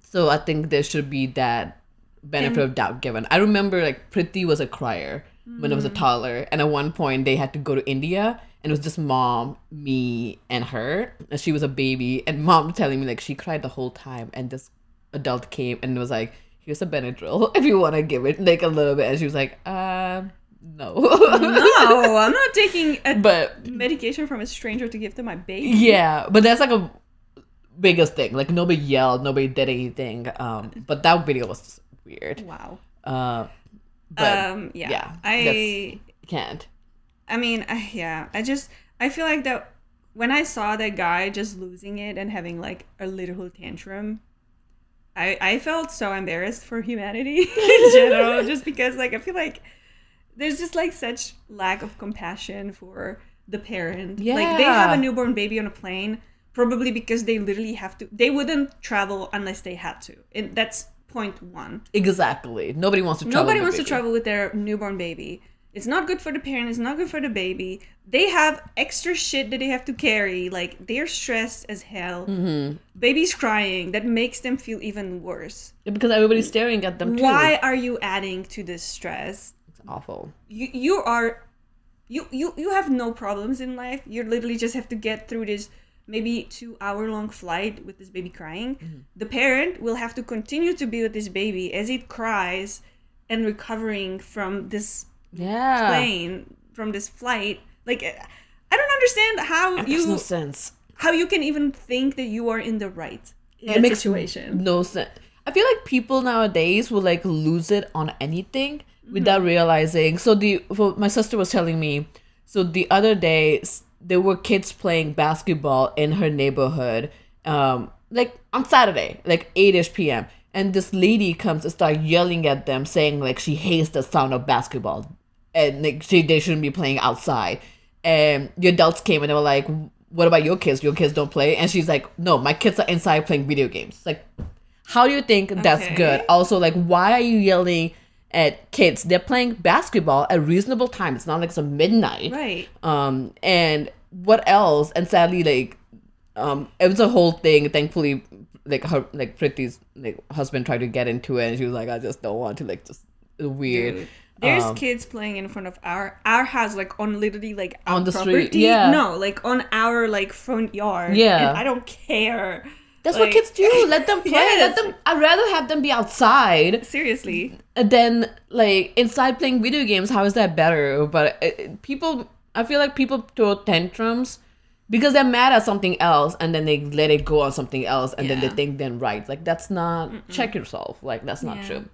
So I think there should be that benefit of doubt given. I remember like Priti was a crier when I was a toddler, and at one point they had to go to India, and it was just mom, me, and her, and she was a baby, and mom telling me like she cried the whole time, and this adult came and was like, here's a Benadryl if you want to give it like a little bit, and she was like, no. No, I'm not taking medication from a stranger to give to my baby. Yeah, but that's like a biggest thing. Like, nobody yelled, nobody did anything, but that video was just weird. Wow. But yeah, I can't. I mean, I feel like that when I saw that guy just losing it and having like a literal tantrum, I felt so embarrassed for humanity in general, just because like I feel like there's just like such lack of compassion for the parent. Yeah. Like, they have a newborn baby on a plane, probably because they literally have to. They wouldn't travel unless they had to. And that's point one. Exactly. Nobody wants to travel. Nobody wants to travel with their newborn baby. It's not good for the parent. It's not good for the baby. They have extra shit that they have to carry. Like, they're stressed as hell. Mm-hmm. Baby's crying. That makes them feel even worse. Yeah, because everybody's staring at them too. Why are you adding to this stress? It's awful. You have no problems in life. You literally just have to get through this maybe 2-hour long flight with this baby crying. Mm-hmm. The parent will have to continue to be with this baby as it cries and recovering from this plane, from this flight. Like, I don't understand how it makes no sense. How you can even think that you are in the right in it that makes situation. No sense. I feel like people nowadays will like lose it on anything without realizing. My sister was telling me, so the other day there were kids playing basketball in her neighborhood, like on Saturday, like 8-ish p.m. And this lady comes and starts yelling at them, saying like she hates the sound of basketball, and like they shouldn't be playing outside. And the adults came and they were like, "What about your kids? Your kids don't play?" And she's like, "No, my kids are inside playing video games." Like, how do you think that's good? Also, like, why are you yelling at kids? They're playing basketball at reasonable time. It's not like it's a midnight. Right. And what else? And sadly, like, it was a whole thing. Thankfully, like Priti's like husband tried to get into it, and she was like, I just don't want to, like, just weird. Dude, there's kids playing in front of our house, like on literally like our on the property. Street. Yeah. No, like on our like front yard. Yeah. And I don't care. That's like, what kids do. Let them play. Yes. I'd rather have them be outside. Seriously. Than like inside playing video games. How is that better? But I feel like people throw tantrums because they're mad at something else, and then they let it go on something else, and then they think they're right. Like, that's not. Check yourself. Like, that's not true.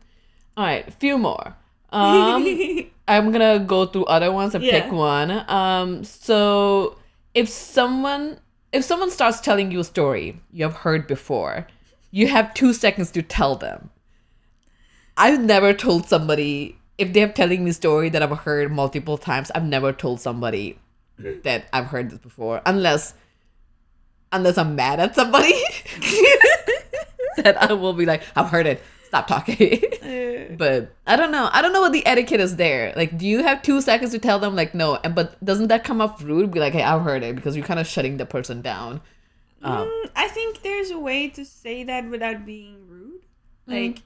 All right, a few more. I'm gonna go through other ones and pick one. So if someone starts telling you a story you have heard before, you have 2 seconds to tell them. I've never told somebody, if they're telling me a story that I've heard multiple times, I've never told somebody that I've heard this before, unless I'm mad at somebody. That I will be like, I've heard it. Stop talking. But I don't know what the etiquette is there. Like, do you have 2 seconds to tell them, like, no? But doesn't that come off rude? Be like, hey, I've heard it, because you're kind of shutting the person down. I think there's a way to say that without being rude. Like,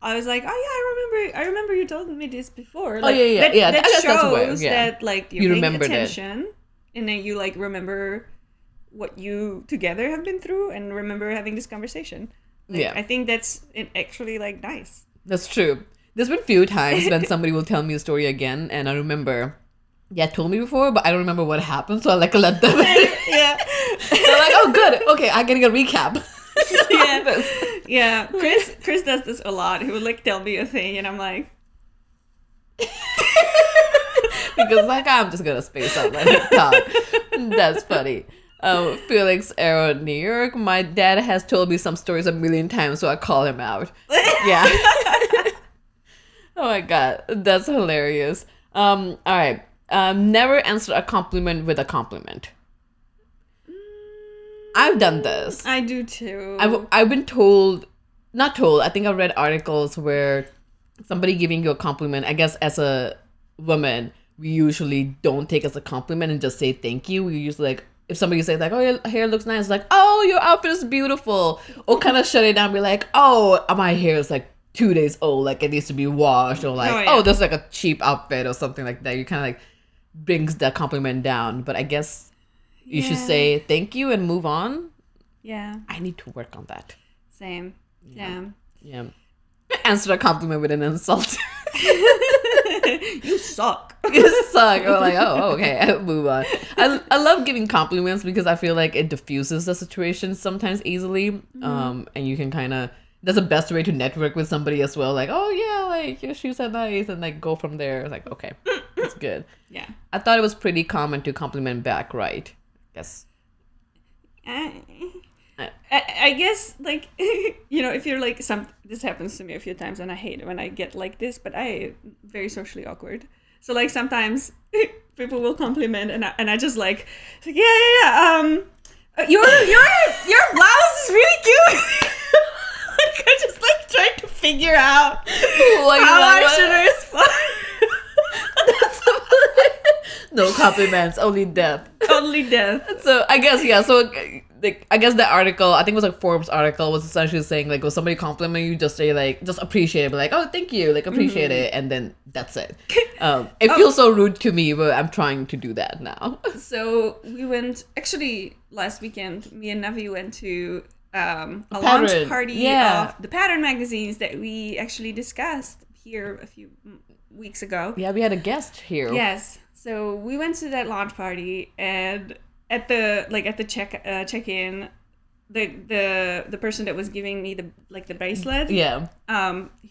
I was like, oh yeah, I remember you told me this before. Like, That shows that like you're paying remembered attention, and then you like remember what you together have been through, and remember having this conversation. Like, I think that's actually like nice. That's true. There's been a few times when somebody will tell me a story again, and I remember, told me before, but I don't remember what happened, so I like let them. Yeah. They're like, oh, good. Okay, I'm getting a recap. Yeah, Chris does this a lot. He would like tell me a thing, and I'm like, Because like I'm just gonna space out let him talk. That's funny. Felix Arrow, New York. My dad has told me some stories a million times, so I call him out. Yeah. Oh my god, that's hilarious. All right. Never answer a compliment with a compliment. I've done this. I do too. I've been told, not told. I think I've read articles where somebody giving you a compliment. I guess as a woman, we usually don't take as a compliment and just say thank you. We usually like if somebody says like, "Oh, your hair looks nice," like, "Oh, your outfit is beautiful," or kind of shut it down, and be like, "Oh, my hair is like 2 days old, like it needs to be washed," or like, "Oh, that's like a cheap outfit," or something like that. You kind of like brings that compliment down. But I guess you should say thank you and move on. Yeah. I need to work on that. Same. Yeah. Yeah. Answer a compliment with an insult. You suck. You suck. Or like, oh, okay, move on. I love giving compliments because I feel like it diffuses the situation sometimes easily. And you can kind of, that's the best way to network with somebody as well. Like, oh yeah, like your shoes are nice, and like go from there. Like, okay, that's good. Yeah. I thought it was pretty common to compliment back, right? Yes. I guess like if you're like this happens to me a few times and I hate it when I get like this, but I very socially awkward. So like sometimes people will compliment and I just like yeah. Your blouse is really cute. Like I just like trying to figure out how I should respond. No compliments, only death. Only death. So I guess so like I guess the article, I think it was like Forbes article, was essentially saying like, when somebody compliment you, just say like, just appreciate it, but like, oh, thank you, like appreciate it, and then that's it. It feels so rude to me, but I'm trying to do that now. So we went actually last weekend. Me and Navi went to a launch party of the Pattern magazines that we actually discussed here a few weeks ago. Yeah, we had a guest here. Yes. So we went to that launch party, and at the check-in, the person that was giving me the bracelet, he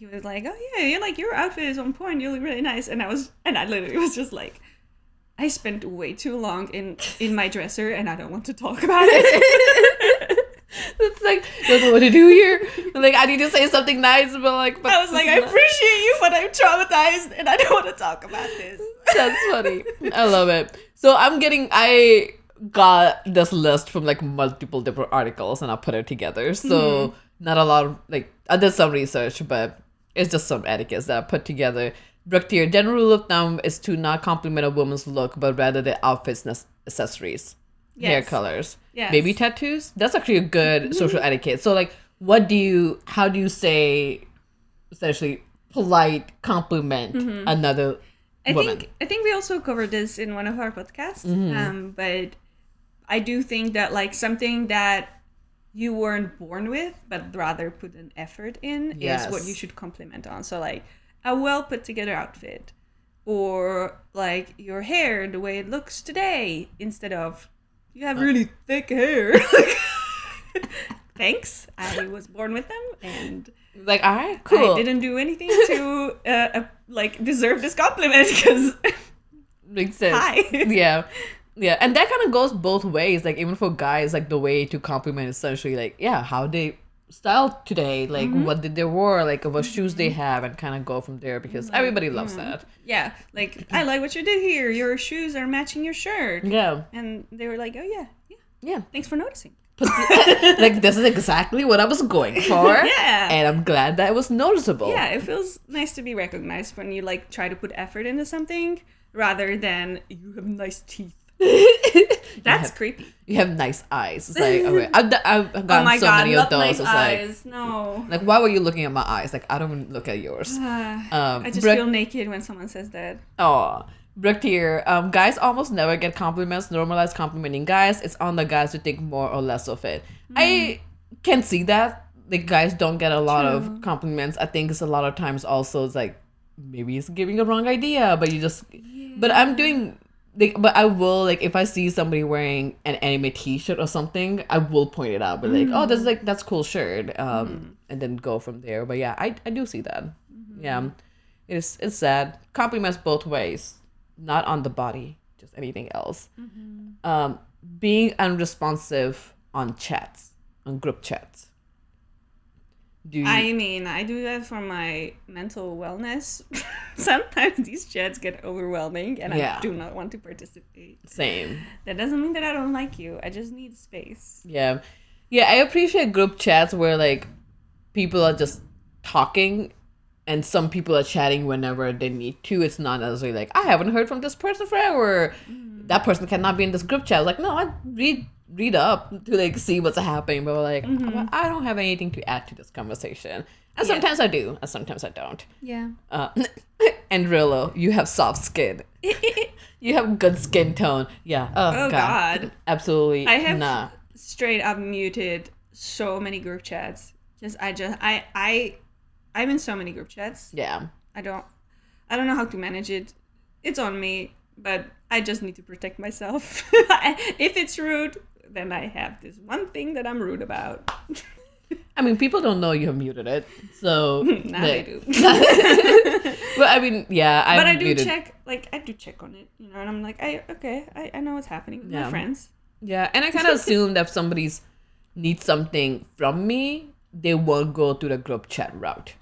was like, "Oh yeah, you're like, your outfit is on point. You look really nice." And I literally was just like, I spent way too long in my dresser, and I don't want to talk about it. It's like, don't know what to do here. Like, I need to say something nice, but I was like, I appreciate you, but I'm traumatized, and I don't want to talk about this. That's funny. I love it. So I got this list from like multiple different articles, and I put it together. So not a lot of like, I did some research, but it's just some etiquettes that I put together. Brooke here, general rule of thumb is to not compliment a woman's look, but rather the outfits and accessories. Yes. Hair colors, maybe tattoos. That's actually a good social etiquette. So like, how do you say essentially polite compliment another woman? I think we also covered this in one of our podcasts. But I do think that like something that you weren't born with, but rather put an effort in, is what you should compliment on. So like a well put together outfit, or like your hair, the way it looks today, instead of, "You have really thick hair." Thanks. I was born with them, and like, all right, cool. I didn't do anything to like deserve this compliment, because makes sense. Hi. Yeah, and that kind of goes both ways. Like even for guys, like the way to compliment is essentially like, how they styled today, like what did they wear, like what shoes they have, and kind of go from there, because everybody loves that. Yeah, like, I like what you did here. Your shoes are matching your shirt. Yeah. And they were like, oh yeah. Thanks for noticing. Like, this is exactly what I was going for. Yeah. And I'm glad that it was noticeable. Yeah, it feels nice to be recognized when you like try to put effort into something, rather than, "You have nice teeth." That's creepy. You have nice eyes. It's like, okay, I've gotten so many of those. Nice it's eyes. No. Like, why were you looking at my eyes? Like, I don't even look at yours. I just feel naked when someone says that. Oh, Brooke here. Guys almost never get compliments. Normalize complimenting guys. It's on the guys to think more or less of it. I can see that. Like, guys don't get a lot of compliments. I think it's a lot of times also, it's like, maybe it's giving a wrong idea, but you just... But I'm doing like, but I will, like, if I see somebody wearing an anime T-shirt or something, I will point it out. But like, oh, that's cool shirt. And then go from there. But yeah, I do see that. Yeah, it's sad. Compliments both ways, not on the body, just anything else. Being unresponsive on chats, on group chats. I mean, I do that for my mental wellness. Sometimes these chats get overwhelming and I do not want to participate. Same. That doesn't mean that I don't like you. I just need space. Yeah. Yeah, I appreciate group chats where like people are just talking and some people are chatting whenever they need to. It's not necessarily like, I haven't heard from this person forever. That person cannot be in this group chat. Like, no, I read up to like see what's happening, but like well, I don't have anything to add to this conversation. And sometimes I do, and sometimes I don't. Yeah. And Rillo, you have soft skin. You have good skin tone. Yeah. Oh God. Absolutely. I have straight up muted so many group chats. I'm in so many group chats. Yeah. I don't know how to manage it. It's on me, but I just need to protect myself. If it's rude, then I have this one thing that I'm rude about. I mean, people don't know you have muted it, so now they do. But I mean, yeah, I do check. Like I do check on it, you know, and I'm like, I know what's happening with my friends. Yeah, and I kind of assume that if somebody's needs something from me, they won't go to the group chat route.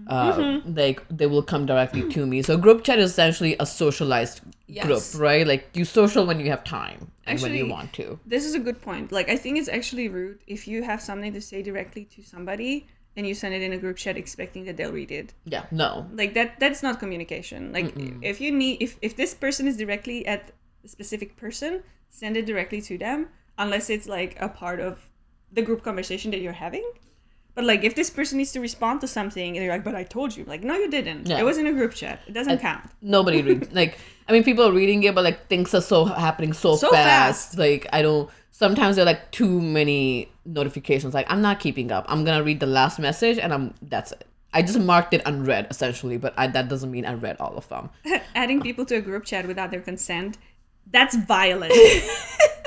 Like they will come directly to me. So group chat is essentially a socialized group, right? Like you social when you have time and when you want to. This is a good point. Like I think it's actually rude if you have something to say directly to somebody and you send it in a group chat expecting that they'll read it. Yeah, no. Like that's not communication. Like if you need if this person is directly at a specific person, send it directly to them unless it's like a part of the group conversation that you're having. But like if this person needs to respond to something and you're like, but I told you, like, no, you didn't. Yeah. It was in a group chat. It doesn't count. Nobody reads. Like, I mean, people are reading it, but like things are happening so fast. Like sometimes there are like too many notifications. Like I'm not keeping up. I'm going to read the last message and that's it. I just marked it unread essentially, but that doesn't mean I read all of them. Adding people to a group chat without their consent, that's violent.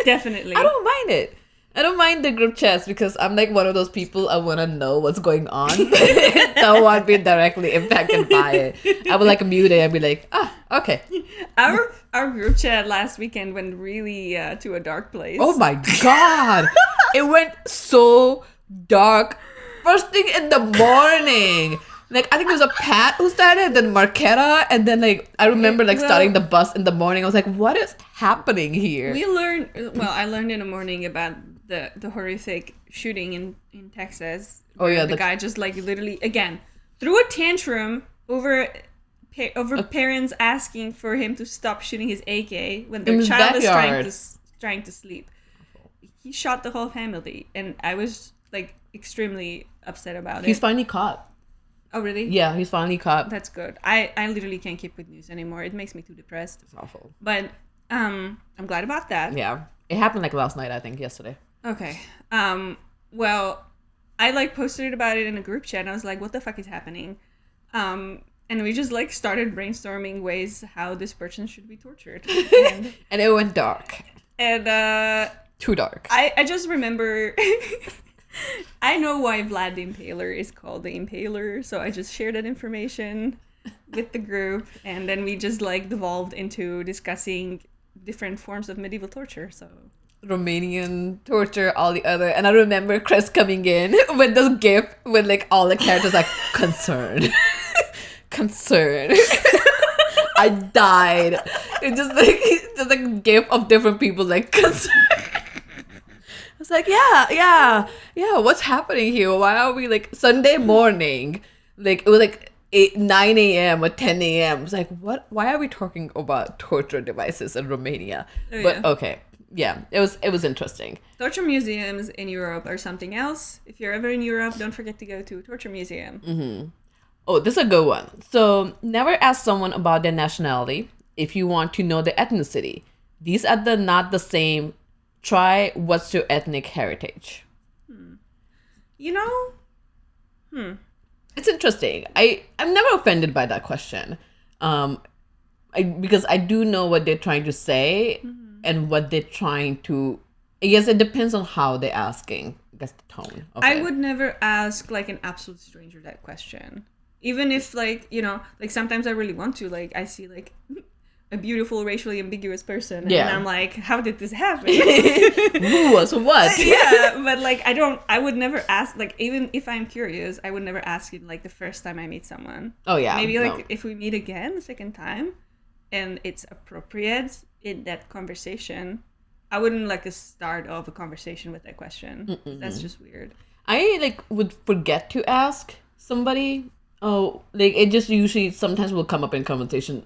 Definitely. I don't mind it. I don't mind the group chats because I'm like one of those people, I want to know what's going on. Don't want to be directly impacted by it. I would like mute it and be like, okay. Our group chat last weekend went really to a dark place. Oh my God. It went so dark. First thing in the morning. Like, I think it was a Pat who started, then Marketa, and then, like, I remember, like, starting the bus in the morning. I was like, what is happening here? I learned in the morning about the horrific shooting in Texas. Oh, yeah. The guy just, like, literally, again, threw a tantrum over parents asking for him to stop shooting his AK when their child is trying to sleep. He shot the whole family, and I was, like, extremely upset about it. He's finally caught. Oh, really? Yeah, he's finally caught. That's good. I literally can't keep with news anymore. It makes me too depressed. It's awful. But I'm glad about that. Yeah. It happened like last night, I think, yesterday. Okay. Well, I like posted about it in a group chat and I was like, what the fuck is happening? And we just like started brainstorming ways how this person should be tortured. And it went dark. And too dark. I just remember I know why Vlad the Impaler is called the Impaler, so I just shared that information with the group, and then we just like devolved into discussing different forms of medieval torture. So Romanian torture, all the other, and I remember Chris coming in with this gif with like all the characters like concerned. Concerned. I died. It's just like a gif of different people like concerned. I was like, yeah, what's happening here? Why are we like Sunday morning? Like it was like 9 a.m. or 10 a.m. It's like, what? Why are we talking about torture devices in Romania? Oh, but okay, yeah, it was interesting. Torture museums in Europe are something else. If you're ever in Europe, don't forget to go to a torture museum. Mm-hmm. Oh, this is a good one. So never ask someone about their nationality if you want to know their ethnicity. These are not the same. Try what's your ethnic heritage. You know? It's interesting. I'm never offended by that question. because I do know what they're trying to say and what they're trying to. I guess it depends on how they're asking. I guess the tone. Of I it. would never ask like an absolute stranger that question. Even if like, you know, like sometimes I really want to, like I see like a beautiful racially ambiguous person and I'm like, how did this happen? Who was what? Yeah, but like I would never ask, like even if I'm curious, I would never ask it like the first time I meet someone. Oh yeah. Maybe like if we meet again the second time and it's appropriate in that conversation, I wouldn't like the start of a conversation with that question. That's just weird. I like would forget to ask somebody. Oh, like it just usually sometimes will come up in conversation.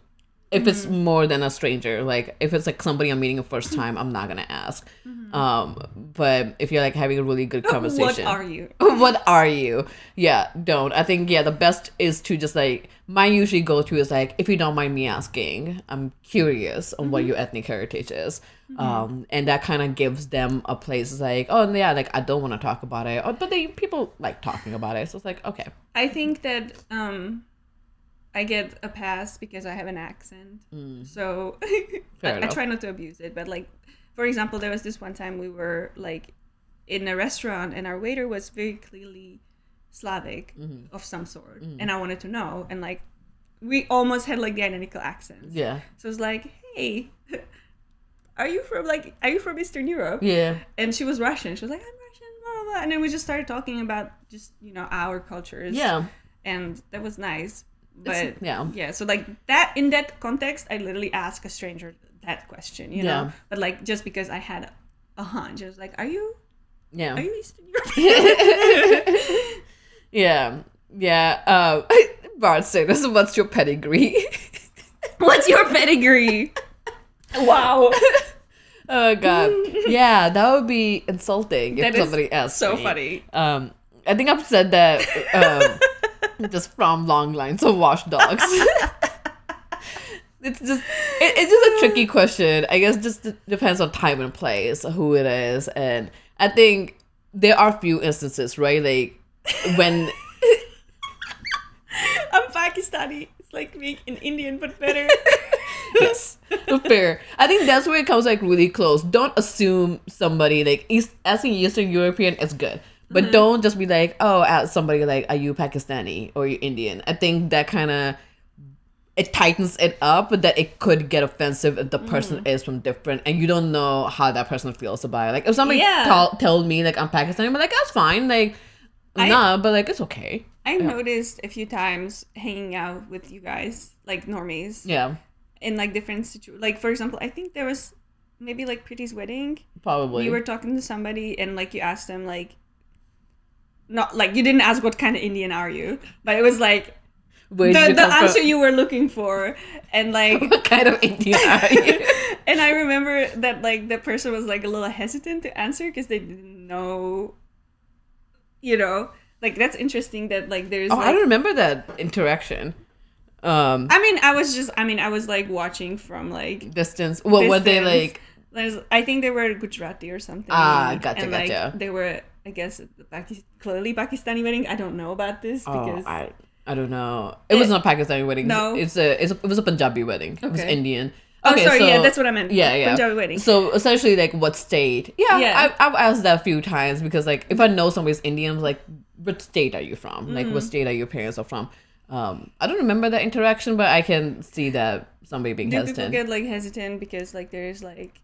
If it's more than a stranger, like if it's like somebody I'm meeting the first time, I'm not gonna ask. But if you're like having a really good conversation, What are you? What are you? Yeah, don't. I think the best is to just like my usually go to is like, if you don't mind me asking, I'm curious on what your ethnic heritage is. And that kind of gives them a place like, oh yeah, like I don't want to talk about it, but people like talking about it, so it's like okay. I think that I get a pass because I have an accent. So I try not to abuse it. But like, for example, there was this one time we were like in a restaurant and our waiter was very clearly Slavic of some sort. And I wanted to know. And like, we almost had like the identical accents. Yeah. So it's like, hey, are you from Eastern Europe? Yeah. And she was Russian. She was like, I'm Russian, blah, blah, blah. And then we just started talking about just, you know, our cultures. Yeah. And that was nice. But so like that in that context, I literally ask a stranger that question, you know. But like just because I had a hunch, I was like, "Are you Eastern European?" Yeah. Bart said, "What's your pedigree?" What's your pedigree? Wow. Oh God. Yeah, that would be insulting if That somebody asked so me. funny. I think I've said that. Just from long lines of watchdogs. It's just a tricky question. I guess just depends on time and place, who it is, and I think there are few instances, right? Like when I'm Pakistani. It's like being an Indian but better. yes, fair. I think that's where it comes like really close. Don't assume somebody like asking Eastern European is good. But don't just be like, oh, ask somebody like, are you Pakistani or are you Indian? I think that kind of, it tightens it up, but that it could get offensive if the person is from different, and you don't know how that person feels about it. Like, if somebody told me, like, I'm Pakistani, I'm like, that's fine. Like, nah, but, like, it's okay. I noticed a few times hanging out with you guys, like, normies. Yeah. In, like, different situations. Like, for example, I think there was maybe, like, Pretty's wedding. Probably. You were talking to somebody, and, like, you asked them, like, not like you didn't ask what kind of Indian are you, but it was like the answer you were looking for, and like what kind of Indian are you? And I remember that like the person was like a little hesitant to answer because they didn't know, you know, like that's interesting that like there's. Oh, like, I don't remember that interaction. I was like watching from like distance. What were they like? I think they were Gujarati or something. Gotcha. They were. I guess clearly Pakistani wedding. I don't know about this because I don't know. It was not a Pakistani wedding. No, it was a Punjabi wedding. Okay. It was Indian. Okay, sorry, that's what I meant. Yeah. Punjabi wedding. So essentially, like, what state? Yeah. I've asked that a few times because, like, if I know somebody's Indian, I'm like, what state are you from? Like, what state are your parents are from? I don't remember that interaction, but I can see that somebody being hesitant. Do people get like hesitant because like there's like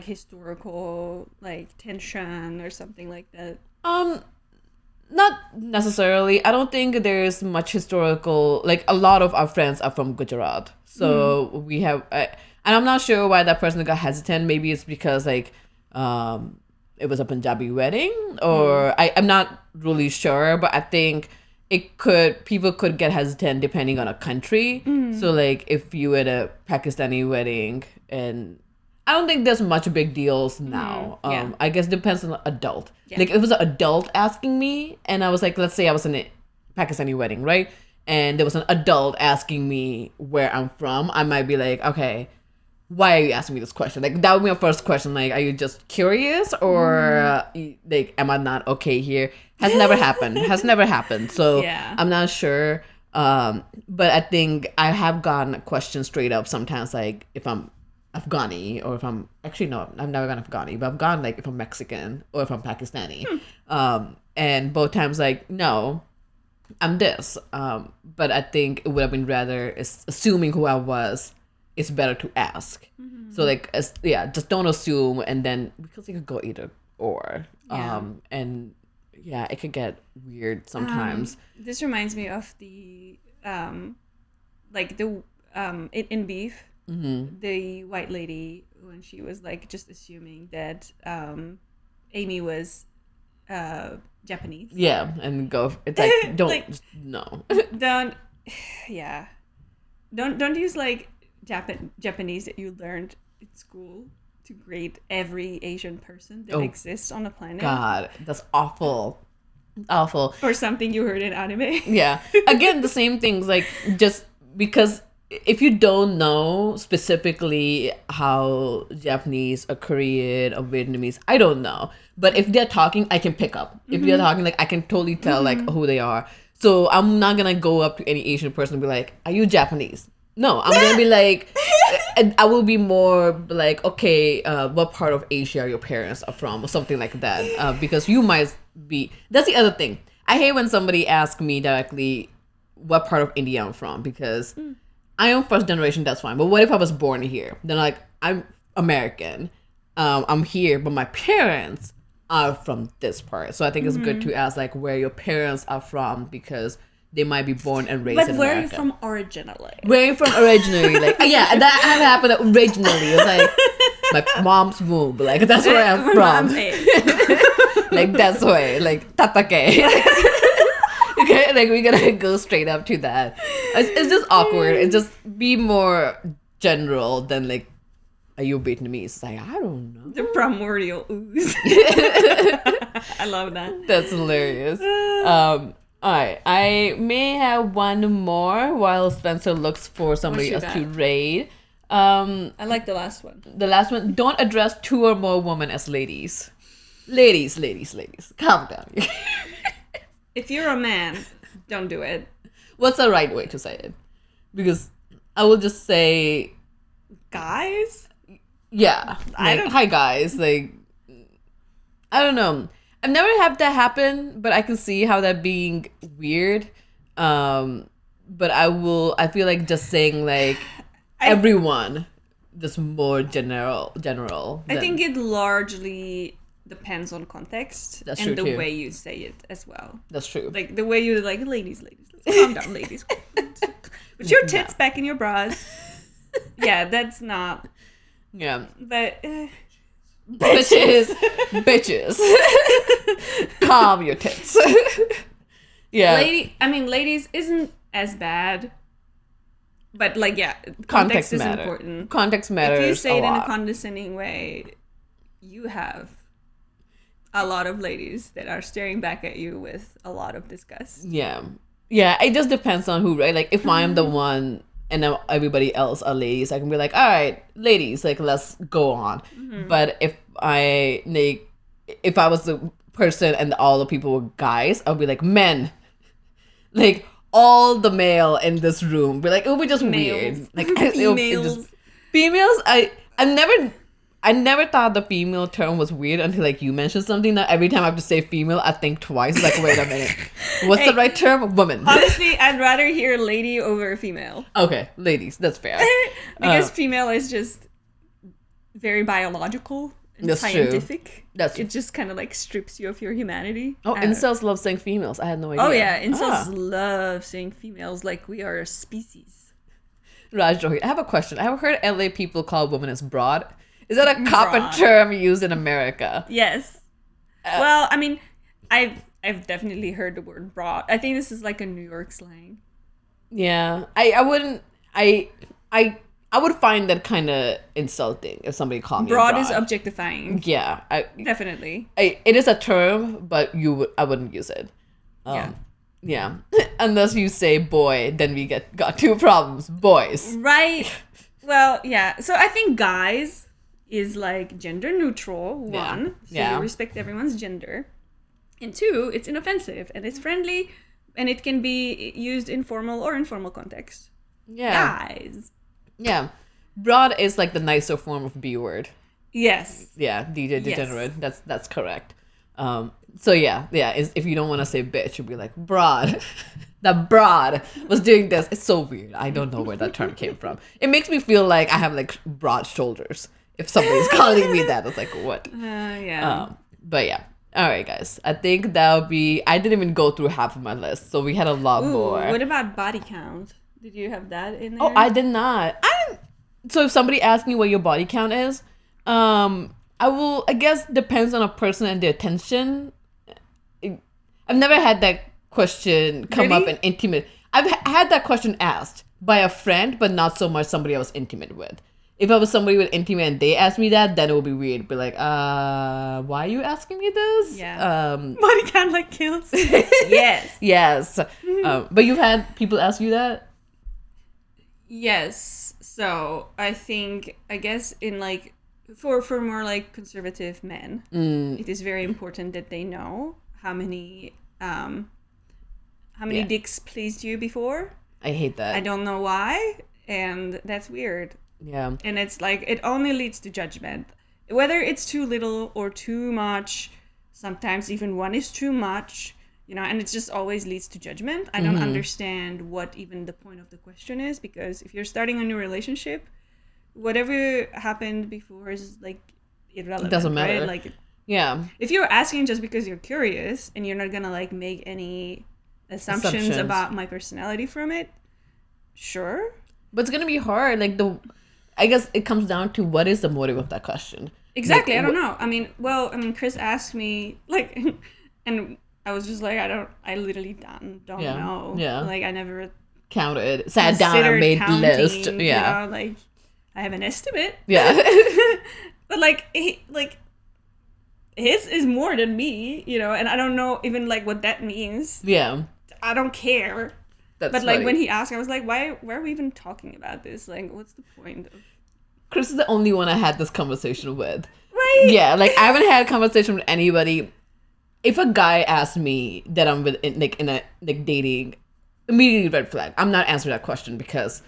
historical like tension or something like that? Not necessarily. I don't think there's much historical, like a lot of our friends are from Gujarat, so we have and I'm not sure why that person got hesitant. Maybe it's because like it was a Punjabi wedding, or I'm not really sure, but I think people could get hesitant depending on a country. So like if you had a Pakistani wedding, and I don't think there's much big deals now. I guess it depends on the adult. Yeah. Like if it was an adult asking me, and I was like, let's say I was in a Pakistani wedding, right? And there was an adult asking me where I'm from, I might be like, okay, why are you asking me this question? Like that would be my first question. Like, are you just curious, or like, am I not okay here? Has never happened. So I'm not sure. But I think I have gotten questions straight up sometimes, like if I'm Afghani or if I'm actually no, I've never gone Afghani, but I've gone like if I'm Mexican or if I'm Pakistani. And both times like no, I'm this. But I think it would have been rather assuming who I was. It's better to ask. So like just don't assume, and then because it could go either or. And yeah, it could get weird sometimes. This reminds me of the in Beef, the white lady when she was like just assuming that Amy was Japanese. Yeah, and go. It's like don't Like, no. Don't use like Japanese that you learned in school to grade every Asian person that exists on the planet. God, that's awful. Awful. Or something you heard in anime. Yeah. Again, the same things, like just because if you don't know specifically how Japanese or Korean or Vietnamese, I don't know. But if they're talking, I can pick up. If they're talking, like I can totally tell like who they are. So I'm not gonna go up to any Asian person and be like, "Are you Japanese?" No, I'm gonna be like, I will be more like, okay, what part of Asia your parents are from, or something like that, because you might be. That's the other thing. I hate when somebody asks me directly what part of India I'm from, because I am first generation. That's fine, but what if I was born here? Then like I'm American, I'm here, but my parents are from this part. So I think it's good to ask like where your parents are from, because they might be born and raised in America. But where are you from originally? Where are you from originally? Like, yeah, that happened originally. It's like my mom's womb. Like, that's where I'm from. Like, that's where. Like, tatake. Okay, like, we're gonna go straight up to that. It's just awkward. It's just be more general than, like, are you Vietnamese? It's like, I don't know. The primordial ooze. I love that. That's hilarious. All right, I may have one more while Spencer looks for somebody else to raid. I like the last one. The last one, don't address two or more women as ladies. Ladies. Calm down. If you're a man, don't do it. What's the right way to say it? Because I will just say... Guys? Yeah. Like, hi, guys. Like, I don't know. I've never had that happen, but I can see how that being weird. But I feel like just saying like everyone, just more general. I think it largely depends on context and the way you say it as well. That's true. Like the way you're like, ladies, let's calm down, ladies. Put your tits back in your bras. Yeah, that's not. Yeah. But. Bitches. Calm your tits. Yeah. Ladies isn't as bad. But like, yeah, context is important. Context matters. If you say it in a condescending way, you have a lot of ladies that are staring back at you with a lot of disgust. Yeah. Yeah, it just depends on who, right? Like if I'm the one and now everybody else are ladies, I can be like, all right, ladies, like let's go on. But if I was the person and all the people were guys, I'll be like, men, like all the male in this room, be like, it would be just weird. Like females. I never thought the female term was weird until like you mentioned something that every time I have to say female, I think twice. Like, wait a minute, what's the right term? Woman. Honestly, I'd rather hear lady over female. Okay, ladies, that's fair. Because female is just very biological and scientific. True. That's it. Just kind of like strips you of your humanity. Oh, incels love saying females. I had no idea. Oh yeah, incels love saying females like we are a species. Raj, I have a question. I have heard LA people call women as broad. Is that a common term used in America? Yes. Well, I mean, I've definitely heard the word broad. I think this is like a New York slang. Yeah, I would find that kind of insulting if somebody called me broad. Broad Is objectifying. Yeah, definitely. It is a term, but I wouldn't use it. Yeah. Unless you say boy, then we got two problems. Boys. Right. Well, yeah. So I think guys is like gender neutral, one. So you respect everyone's gender. And two, it's inoffensive and it's friendly and it can be used in formal or informal context. Yeah. Guys. Yeah. Broad is like the nicer form of B word. Yes. Yeah, DJ Yes. degenerate. That's correct. So yeah, if you don't want to say bitch, you'll be like broad. That broad was doing this. It's so weird. I don't know where that term came from. It makes me feel like I have like broad shoulders. If somebody's calling me that, it's like what? Yeah. But yeah. All right, guys. I think that'll be. I didn't even go through half of my list, so we had a lot more. What about body count? Did you have that in there? Oh, I did not. So if somebody asks me what your body count is, I will. I guess depends on a person and their attention. I've never had that question come up Really? in intimate. I've had that question asked by a friend, but not so much somebody I was intimate with. If I was somebody with intimate and they asked me that, then it would be weird. Be like, why are you asking me this? Yeah. Body count like kills. Yes. Yes. But you've had people ask you that? Yes. So I guess in like for more like conservative men, it is very important that they know how many dicks pleased you before. I hate that. I don't know why, and that's weird. Yeah. And it's like it only leads to judgment. Whether it's too little or too much, sometimes even one is too much, and it just always leads to judgment. I don't understand what even the point of the question is, because if you're starting a new relationship, whatever happened before is like irrelevant. It doesn't matter. Right? Like, yeah. if you're asking just because you're curious and you're not gonna like make any assumptions about my personality from it, sure. But it's gonna be hard. Like I guess it comes down to what is the motive of that question. Exactly. Like, I don't know. I mean, Chris asked me like, and I was just like, I literally don't know. Yeah. Like I never Counted, sat down, and considered made counting, list. Yeah. Like I have an estimate. Yeah. But like his is more than me, and I don't know even like what that means. Yeah. I don't care. That's But like funny. when he asked, I was like, why are we even talking about this? Like, what's the point of Chris is the only one I had this conversation with. right? Yeah, like I haven't had a conversation with anybody. If a guy asks me that I'm with in a dating, immediately red flag. I'm not answering that question because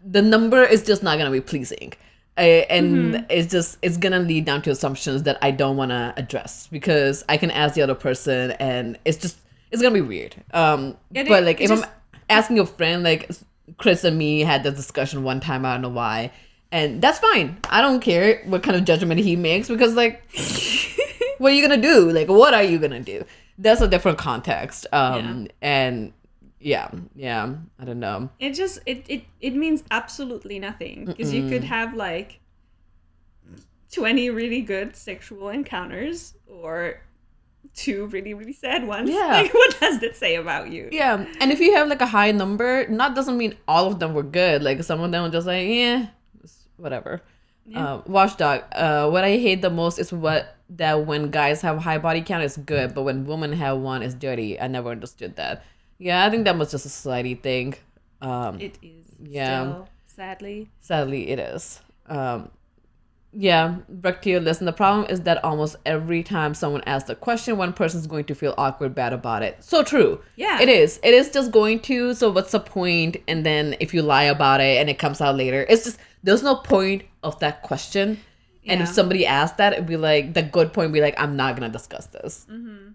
the number is just not gonna be pleasing, and it's gonna lead down to assumptions that I don't want to address because I can ask the other person and it's gonna be weird. But like if I'm asking a friend, like Chris and me had this discussion one time, I don't know why. And that's fine. I don't care what kind of judgment he makes because, like, what are you going to do? Like, what are you going to do? That's a different context. And yeah, I don't know. It just, it means absolutely nothing. Because you could have, like, 20 really good sexual encounters or 2 really, really sad ones. Yeah. Like, what does that say about you? Yeah. And if you have, like, a high number, that doesn't mean all of them were good. Like, some of them were just like, whatever. Yeah. Watchdog. What I hate the most is that when guys have high body count, it's good, but when women have one, it's dirty. I never understood that. Yeah, I think that was just a society thing. It is. Yeah. Still, sadly. Sadly, it is. Yeah, back to your list. And the problem is that almost every time someone asks a question, one person's going to feel awkward, bad about it. So true. Yeah. It is. It is just going to. So what's the point? And then if you lie about it and it comes out later, it's just, there's no point of that question. And if Yeah. somebody asked that, it'd be like, the good point would be like, I'm not going to discuss this.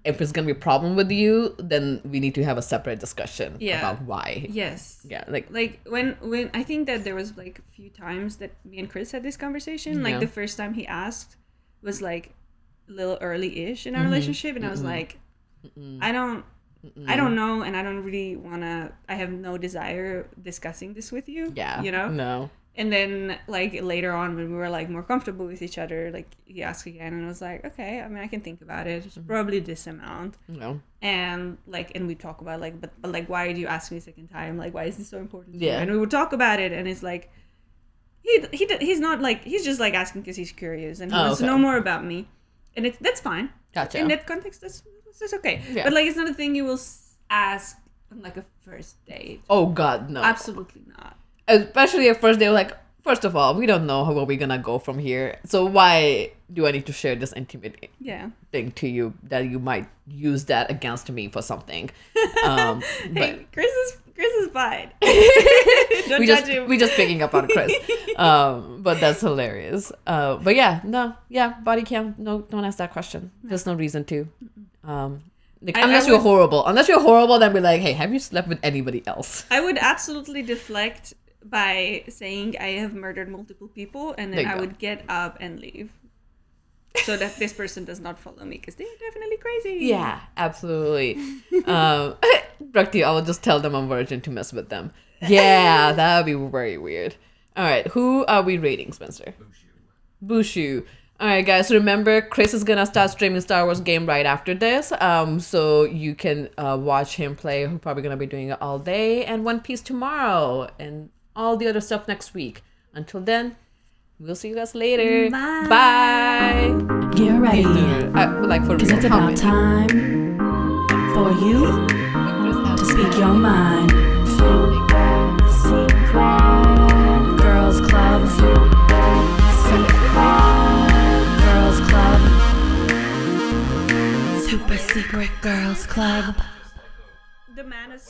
If it's going to be a problem with you, then we need to have a separate discussion about why. Yes. Yeah. Like when I think that there was like a few times that me and Chris had this conversation. Like Yeah. the first time he asked was like a little early-ish in our relationship, and I was like, I don't know, and I don't really wanna. I have no desire discussing this with you. yeah. No. And then like later on when we were like more comfortable with each other, like he asked again, and I was like, okay, I mean I can think about it. It's probably this amount. No. And like, and we talk about like, but like, why did you ask me a second time? Like, why is this so important to you? Yeah. And we would talk about it, and it's like, he's not like, he's just like asking because he's curious and he wants to know more about me, and that's fine. Gotcha. In that context, that's okay. Yeah. But like, it's not a thing you will ask on like a first date. Oh God, no. Absolutely not. Especially at first, they were like, First of all, we don't know where we're gonna go from here. So why do I need to share this intimate thing to you that you might use that against me for something? But Hey, Chris is fine. Don't we judge him. just picking up on Chris. But that's hilarious. But body cam. No, don't ask that question. There's no reason to. Unless you're horrible. Unless you're horrible, then be like, hey, have you slept with anybody else? I would absolutely deflect by saying I have murdered multiple people, and then I would get up and leave, so that this person does not follow me, because they're definitely crazy. Yeah, absolutely. Brakti, I'll just tell them I'm virgin to mess with them. Yeah, that would be very weird. All right, who are we rating, Spencer? Bushu. All right, guys, remember, Chris is going to start streaming Star Wars game right after this. So you can watch him play. We're probably going to be doing it all day. And One Piece tomorrow. And all the other stuff next week. Until then, we'll see you guys later. Bye. Get ready, Because it's about time for you to speak your mind. Secret Girls Club. Secret Girls Club. Super Secret Girls Club. The man is